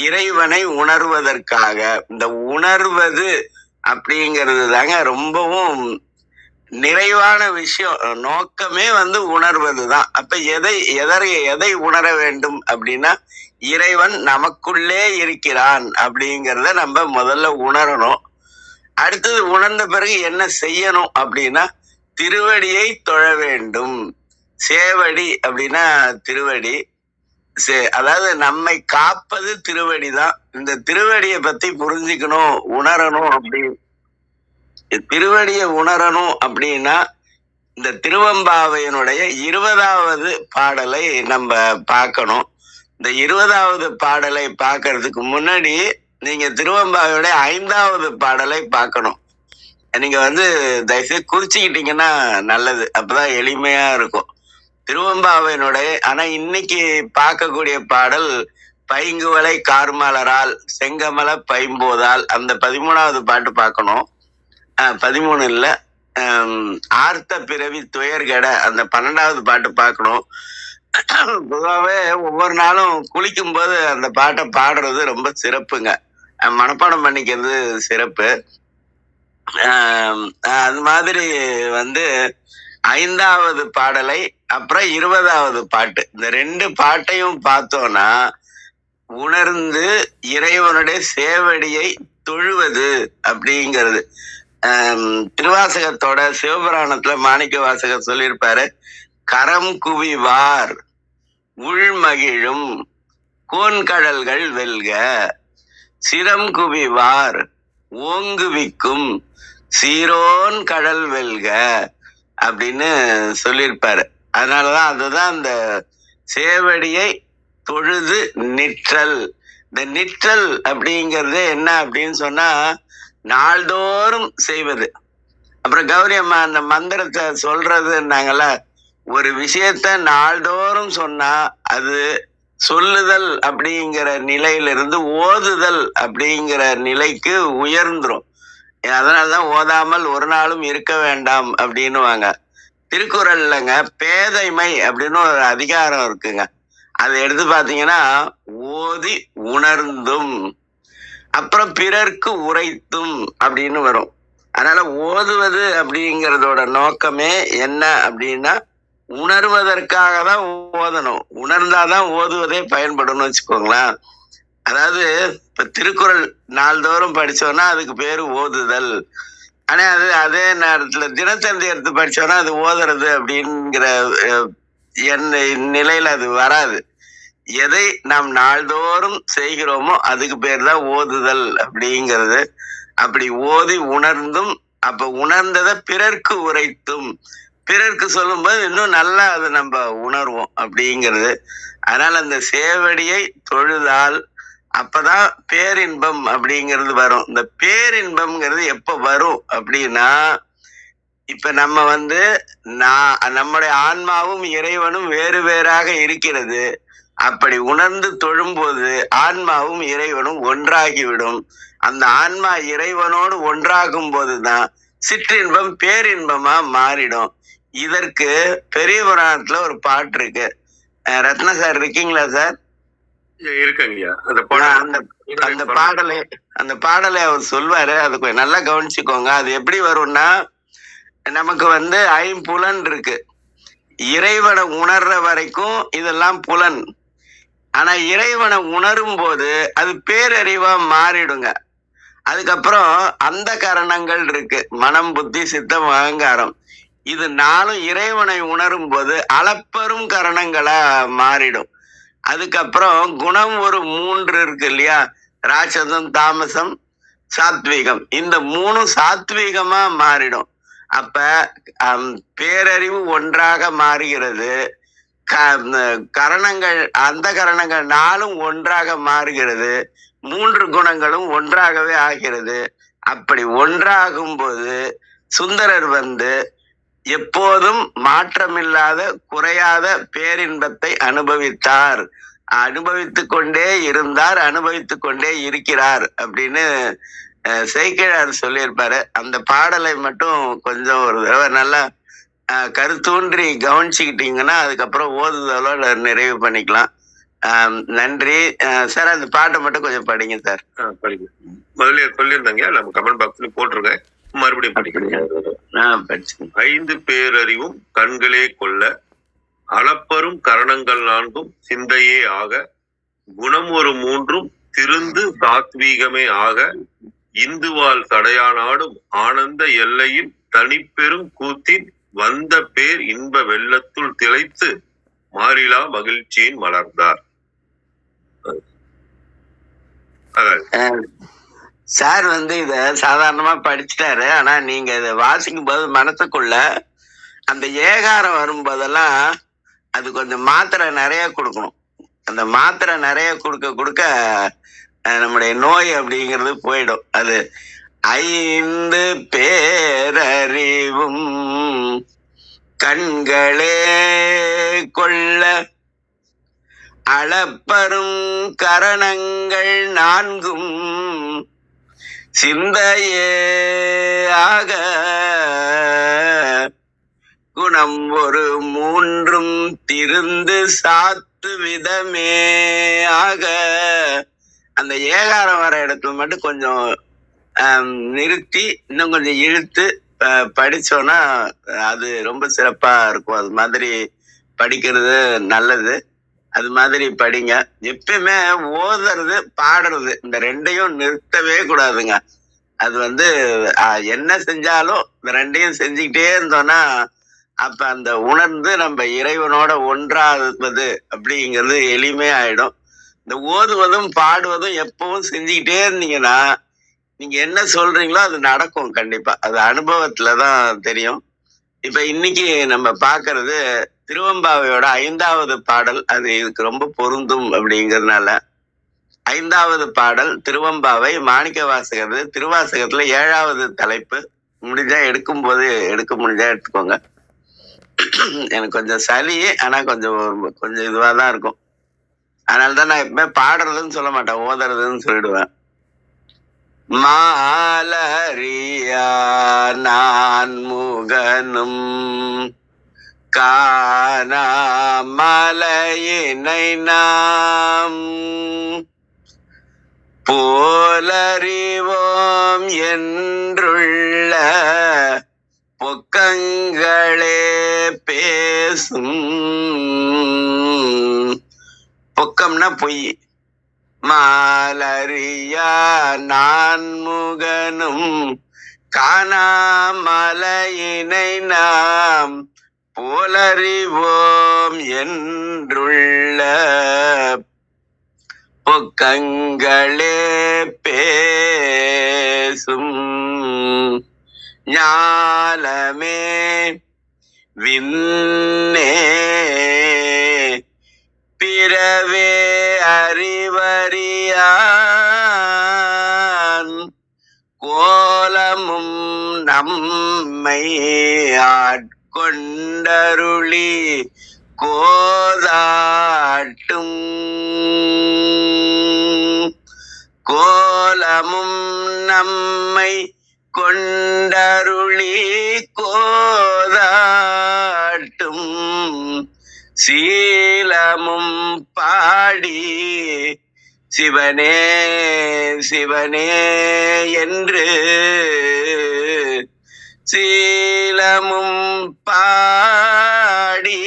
இறைவனை உணர்வதற்காக. இந்த உணர்வது அப்படிங்கிறது தாங்க ரொம்பவும் நிறைவான விஷயம். நோக்கமே உணர்வதுதான். அப்ப எதை உணர வேண்டும் அப்படின்னா, இறைவன் நமக்குள்ளே இருக்கிறான் அப்படிங்கிறத நம்ம முதல்ல உணரணும். அடுத்தது உணர்ந்த பிறகு என்ன செய்யணும் அப்படின்னா, திருவடியை தொழ வேண்டும். சேவடி அப்படின்னா திருவடி. அதாவது நம்மை காப்பது திருவடி தான். இந்த திருவடியை பத்தி புரிஞ்சுக்கணும், உணரணும். திருவடியை உணரணும் அப்படின்னா இந்த திருவம்பாவையினுடைய 20வது பாடலை நம்ம பார்க்கணும். இந்த 20வது பாடலை பார்க்கறதுக்கு முன்னாடி நீங்க திருவம்பாவையுடைய 5வது பாடலை பார்க்கணும். நீங்க தயவுசெய்து குறிச்சுக்கிட்டீங்கன்னா நல்லது. அப்பதான் எளிமையா இருக்கும். திருவம்பாவையினுடைய ஆனா இன்னைக்கு பார்க்கக்கூடிய பாடல் பைங்குவலை கார்மலரால் செங்கமல பைம்போதால், அந்த 13வது பாட்டு பார்க்கணும். 13 இல்ல, ஆர்த்த பிறவி துயர்கட அந்த 12வது பாட்டு பார்க்கணும். பொதுவாகவே ஒவ்வொரு நாளும் குளிக்கும் போது அந்த பாட்டை பாடுறது ரொம்ப சிறப்புங்க. மனப்பாடம் பண்ணிக்கிறது சிறப்பு. அது மாதிரி 5வது பாடலை அப்புறம் 20வது பாட்டு, இந்த 2 பாட்டையும் பார்த்தோம்னா உணர்ந்து இறைவனுடைய சேவடியை தொழுவது அப்படிங்கிறது. திருவாசகத்தோட சிவபுராணத்துல மாணிக்க வாசகர் சொல்லியிருப்பாரு, கரம் குவிவார் உள்மகிழும் கோன்கடல்கள் வெல்க, சிரம் குவிவார் ஓங்குவிக்கும் சீரோன் கடல் வெல்க அப்படின்னு சொல்லியிருப்பாரு. அதனாலதான் அதுதான் இந்த சேவடியை தொழுது நிற்றல். இந்த நிற்றல் அப்படிங்கிறது என்ன அப்படின்னு சொன்னா, நாள்தோறும் செய்வது. அப்புறம் கௌரி அம்மா அந்த மந்திரத்தை சொல்றதுன்னாங்கல்ல, ஒரு விஷயத்த நாள்தோறும் சொன்னா அது சொல்லுதல் அப்படிங்கிற நிலையிலிருந்து ஓதுதல் அப்படிங்கிற நிலைக்கு உயர்ந்துரும். அதனாலதான் ஓதாமல் ஒரு நாளும் இருக்க வேண்டாம் அப்படின்னுவாங்க. திருக்குறள்லங்க பேதைமை அப்படின்னு ஒரு அதிகாரம் இருக்குங்க. அதை எடுத்து பாத்தீங்கன்னா ஓதி உணர்ந்தும் அப்புறம் பிறர்க்கு உரைத்தும் அப்படின்னு வரும். அதனால ஓதுவது அப்படிங்கிறதோட நோக்கமே என்ன அப்படின்னா உணர்வதற்காக தான் ஓதணும். உணர்ந்தாதான் ஓதுவதே பயன்படும்னு வச்சுக்கோங்களேன். அதாவது இப்ப திருக்குறள் நாள்தோறும் படிச்சோம்னா அதுக்கு பேரு ஓதுதல். ஆனா அது அதே நேரத்துல தினத்தந்தி எடுத்து படிச்சோம்னா அது ஓதுறது அப்படிங்கிற நிலையில அது வராது. எதை நாம் நாள்தோறும் செய்கிறோமோ அதுக்கு பேர் தான் ஓதுதல் அப்படிங்கிறது. அப்படி ஓதி உணர்ந்தும் அப்ப உணர்ந்ததை பிறர்க்கு உரைத்தும் பிறர்க்கு சொல்லும்போது இன்னும் நல்லா அதை நம்ம உணர்வோம் அப்படிங்கிறது. அதனால அந்த சேவடியை தொழுதால் அப்பதான் பேரின்பம் அப்படிங்கிறது வரும். இந்த பேரின்பம்ங்கிறது எப்ப வரும் அப்படின்னா இப்ப நம்ம நம்முடைய ஆன்மாவும் இறைவனும் வேறு வேறாக இருக்கிறது. அப்படி உணர்ந்து தொழும்போது ஆன்மாவும் இறைவனும் ஒன்றாகிவிடும். அந்த ஆன்மா இறைவனோடு ஒன்றாகும் போதுதான் சிற்றின்பம் பேரின்பமா மாறிடும். இதற்கு பெரிய புராணத்துல ஒரு பாட்டு இருக்கு. ரத்ன சார் இருக்கீங்களா சார்? இருக்குங்கய்யா. அந்த பாடலை அவர் சொல்வாரு. அது கொஞ்சம் நல்லா கவனிச்சுக்கோங்க. அது எப்படி வரும்னா நமக்கு ஐம்புலன் இருக்கு. இறைவனை உணர்ற வரைக்கும் இதெல்லாம் புலன். ஆனா இறைவனை உணரும் போது அது பேரறிவா மாறிடுங்க. அதுக்கப்புறம் அந்த கரணங்கள் இருக்கு, மனம் புத்தி சித்தம் அகங்காரம். இது நாளும் இறைவனை உணரும் போது அளப்பெரும் கரணங்களா மாறிடும். அதுக்கப்புறம் குணம் ஒரு 3 இருக்கு இல்லையா, ராட்சதம் தாமசம் சாத்வீகம். இந்த 3 சாத்வீகமா மாறிடும். அப்ப பேரறிவு ஒன்றாக மாறுகிறது. கரணங்கள் அந்த கரணங்கள் 4 ஒன்றாக மாறுகிறது. 3 குணங்களும் ஒன்றாகவே ஆகிறது. அப்படி ஒன்றாகும் போது சுந்தரர் எப்போதும் மாற்றமில்லாத குறையாத பேரின்பத்தை அனுபவித்தார், அனுபவித்துக் கொண்டே இருந்தார், அனுபவித்துக் கொண்டே இருக்கிறார் அப்படின்னு சேக்கிழார் சொல்லியிருப்பாரு. அந்த பாடலை மட்டும் கொஞ்சம் ஒரு தடவை நல்லா கருத்தூன்றி கவனிச்சுக்கிட்டீங்கன்னா அதுக்கப்புறம் ஓதுதலோட நிறைவு பண்ணிக்கலாம். நன்றி சார். அந்த பாட்டை மட்டும் கொஞ்சம் படிங்க சார். படிங்க. முதல்ல சொல்லியிருந்தாங்க, நம்ம கமெண்ட் பாக்ஸ்ல போட்டிருக்கேன், மறுபடியும் படிக்கிறேன். 5 பேரறிவும் கண்களே கொள்ள, அளப்பரும் கரணங்கள் 4 சிந்தையே ஆக, குணம் ஒரு 3 திருந்து சாத்வீகமே ஆக, இந்துவால் கடையானாடும் ஆனந்த எல்லையில் தனிப்பெரும் கூத்தின் வந்த பேர் இன்ப வெள்ளத்துள் திளைத்து மாறிலா மகிழ்ச்சியின் மலர்ந்தார். சார் இத சாதாரணமா படிச்சுட்டாரு. ஆனா நீங்க இதை வாசிக்கும் போது மனசுக்குள்ள அந்த ஏகாரம் வரும்போதெல்லாம் அது கொஞ்சம் மாத்திரை நிறைய கொடுக்கணும். அந்த மாத்திரை நிறைய கொடுக்க நம்முடைய நோய் அப்படிங்கிறது போயிடும். அது 5 பேரறிவும் கண்களே கொள்ள, அளப்பரும் கரணங்கள் 4 சிந்தையே ஆக, குணம் ஒரு 3 திருந்து சாத்து விதமே ஆக. அந்த ஏகாரம் வர இடத்துல மட்டும் கொஞ்சம் நிறுத்தி இன்னும் கொஞ்சம் இழுத்து படிச்சோன்னா அது ரொம்ப சிறப்பா இருக்கும். அது மாதிரி படிக்கிறது நல்லது. அது மாதிரி படிங்க. எப்பயுமே ஓதுறது பாடுறது இந்த 2ஐயும் நிறுத்தவே கூடாதுங்க. அது என்ன செஞ்சாலும் இந்த 2ஐயும் செஞ்சுக்கிட்டே இருந்தோம்னா அப்ப அந்த உணர்ந்து நம்ம இறைவனோட ஒன்றாவது அப்படிங்கிறது எளிமையாயிடும். இந்த ஓதுவதும் பாடுவதும் எப்பவும் செஞ்சுக்கிட்டே இருந்தீங்கன்னா நீங்க என்ன சொல்றீங்களோ அது நடக்கும் கண்டிப்பா. அது அனுபவத்துலதான் தெரியும். இப்ப இன்னைக்கு நம்ம பாக்குறது திருவம்பாவையோட 5வது பாடல். அது இதுக்கு ரொம்ப பொருந்தும் அப்படிங்கிறதுனால 5வது பாடல் திருவம்பாவை மாணிக்க வாசகர் திருவாசகத்துல 7வது தலைப்பு. முடிஞ்சா எடுக்க முடிஞ்சா எடுத்துக்கோங்க. எனக்கு கொஞ்சம் சளி, ஆனா கொஞ்சம் இதுவாதான் இருக்கும். அதனாலதான் நான் எப்பவுமே பாடுறதுன்னு சொல்ல மாட்டேன், ஓதுறதுன்னு சொல்லிடுவேன். மாலரியா நான் முகனும் காணாமலையினை நாம் போலறிவோம் என்றுள்ள பொக்கங்களே பேசும். பொக்கம்னா பொய். மாலரியா நான் முகனும் காணாமலையினை நாம் போலறிவோம் என்றுள்ள பொக்கங்களே பேசும். ஞாலமே விண்ணே பிறவே அறிவறியான் கோலமும் நம்மை ஆட்கொண்டருளி கோதாட்டும். கோலமும் நம்மை கொண்டருளி கோதாட்டும். சீலமும் பாடி சிவனே சிவனே என்று சீலமும் பாடி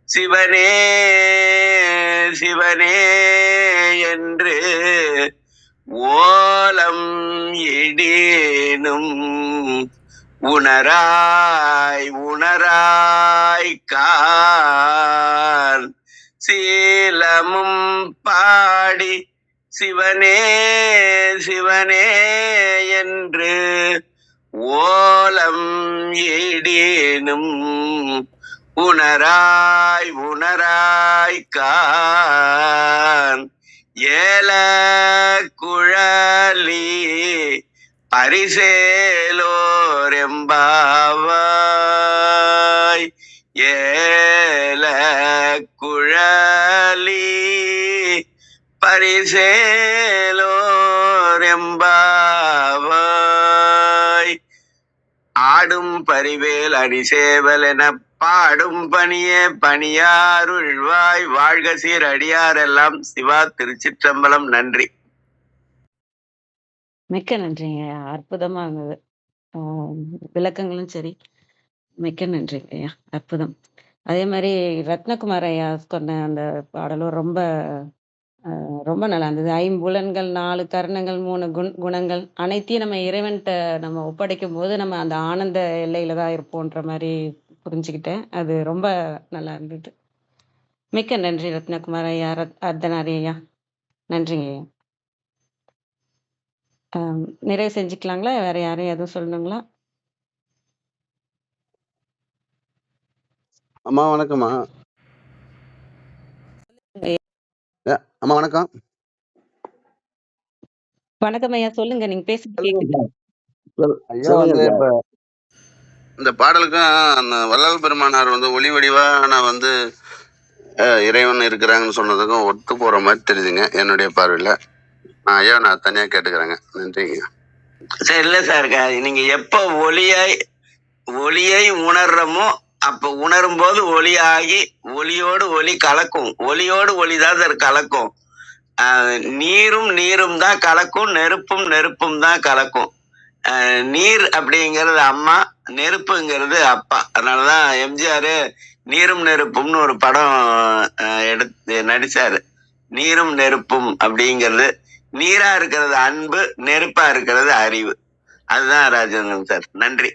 சிவனே சிவனே என்று ஓலம் இடினும் உணராய் உணராய் கான். சீலமும் பாடி சிவனே சிவனே என்று ஓலம் இடினும் உணராய் உணராய் கான். ஏல குழலி பரிசேலோர் எம்பாவாய். ஏல குழலி பரிசேலோர் எம்பாவாய். ஆடும் பரிவேல் அணிசேவல் என பாடும் பணியே பணியாருள்வாய். வாழ்க சீர் அடியாரெல்லாம். சிவா, திருச்சிற்றம்பலம். நன்றி. மிக்க நன்றிங்க ஐயா. அற்புதமா இருந்தது. விளக்கங்களும் சரி. மிக்க நன்றிங்க ஐயா. அற்புதம். அதே மாதிரி ரத்னகுமார் ஐயா சொன்ன அந்த பாடலும் ரொம்ப ரொம்ப நல்லா இருந்தது. 5 புலன்கள், 4 கரணங்கள், 3 குணங்கள் அனைத்தையும் நம்ம இறைவன்கிட்ட நம்ம ஒப்படைக்கும் போது நம்ம அந்த ஆனந்த எல்லையில தான் இருப்போன்ற மாதிரி புரிஞ்சுக்கிட்டேன். அது ரொம்ப நல்லா இருந்தது. மிக்க நன்றி ரத்னகுமார் ஐயா, அர்த்தநாரி ஐயா. நன்றிங்க ஐயா. நிறைவு செஞ்சுக்கலாங்களா? வேற யாரும் எதுவும் சொல்லணுங்களா? அம்மா வணக்கம்மா. அம்மா வணக்கம். வணக்கம் ஐயா, சொல்லுங்க. நீங்க பேசுறது கேக்குது. ஐயா வந்து இப்ப இந்த பாடலுக்கும் அந்த வள்ளல் பெருமானார் வந்து ஒளி வடிவான வந்து இறைவன் இருக்கிறாங்கன்னு சொன்னதுக்கும் ஒத்து போற மாதிரி தெரியுதுங்க என்னுடைய பார்வையில. ஐயா நான் தனியா கேட்டுக்கிறேங்க. நன்றிங்க. சரி, இல்ல சார், நீங்க எப்ப ஒளியை உணர்றமோ அப்ப உணரும் போது ஒளியாகி ஒளியோடு ஒளி கலக்கும். ஒளியோடு ஒளிதான் சார் கலக்கும். நீரும் தான் கலக்கும், நெருப்பும் தான் கலக்கும். நீர் அப்படிங்கிறது அம்மா, நெருப்புங்கிறது அப்பா. அதனாலதான் எம்ஜிஆர் நீரும் நெருப்பும்னு ஒரு படம் எடுத்து நடிச்சாரு. நீரும் நெருப்பும் அப்படிங்கிறது, நீரா இருக்கிறது அன்பு, நெருப்பா இருக்கிறது அறிவு. அதுதான் ராஜேந்திரன் சார். நன்றி.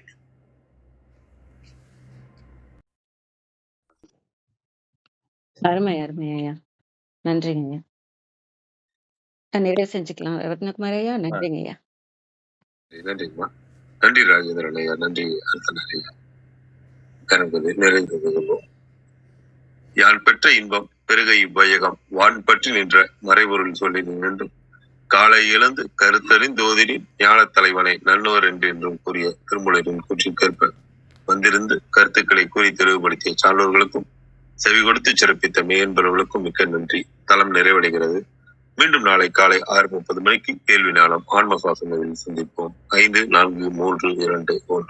அருமை ஐயா. நன்றிங்க ஐயா. நிறைவு செஞ்சுக்கலாம் ரத்னகுமார் ஐயா. நன்றிங்க ஐயா. நன்றிங்கம்மா. நன்றி ராஜேந்திரன் ஐயா. நன்றி அர்த்தநாரி ஐயா. கணபதி நிறைந்தது. யான் பெற்ற இன்பம் பெருக இவ்வையகம் வான் பற்றி நின்ற மறைபொருள் சொல்லி நின்று காலை இழந்து கருத்தறிந்தோதினின் ஞான தலைவனை நல்லோர் என்றும் கூறிய திருமூலரின் கூற்றிற்கேற்ப வந்திருந்து கருத்துக்களை கூறி தெளிவுபடுத்திய சான்றோர்களுக்கும் செவி கொடுத்து சிறப்பித்த மெய்யன்பர்களுக்கும் மிக்க நன்றி. தளம் நிறைவடைகிறது. மீண்டும் நாளை காலை 6:30 மணிக்கு கேள்வி நாளம் ஆன்ம சுவாசங்களில் சந்திப்போம். 5, 4, 3, 2, 1.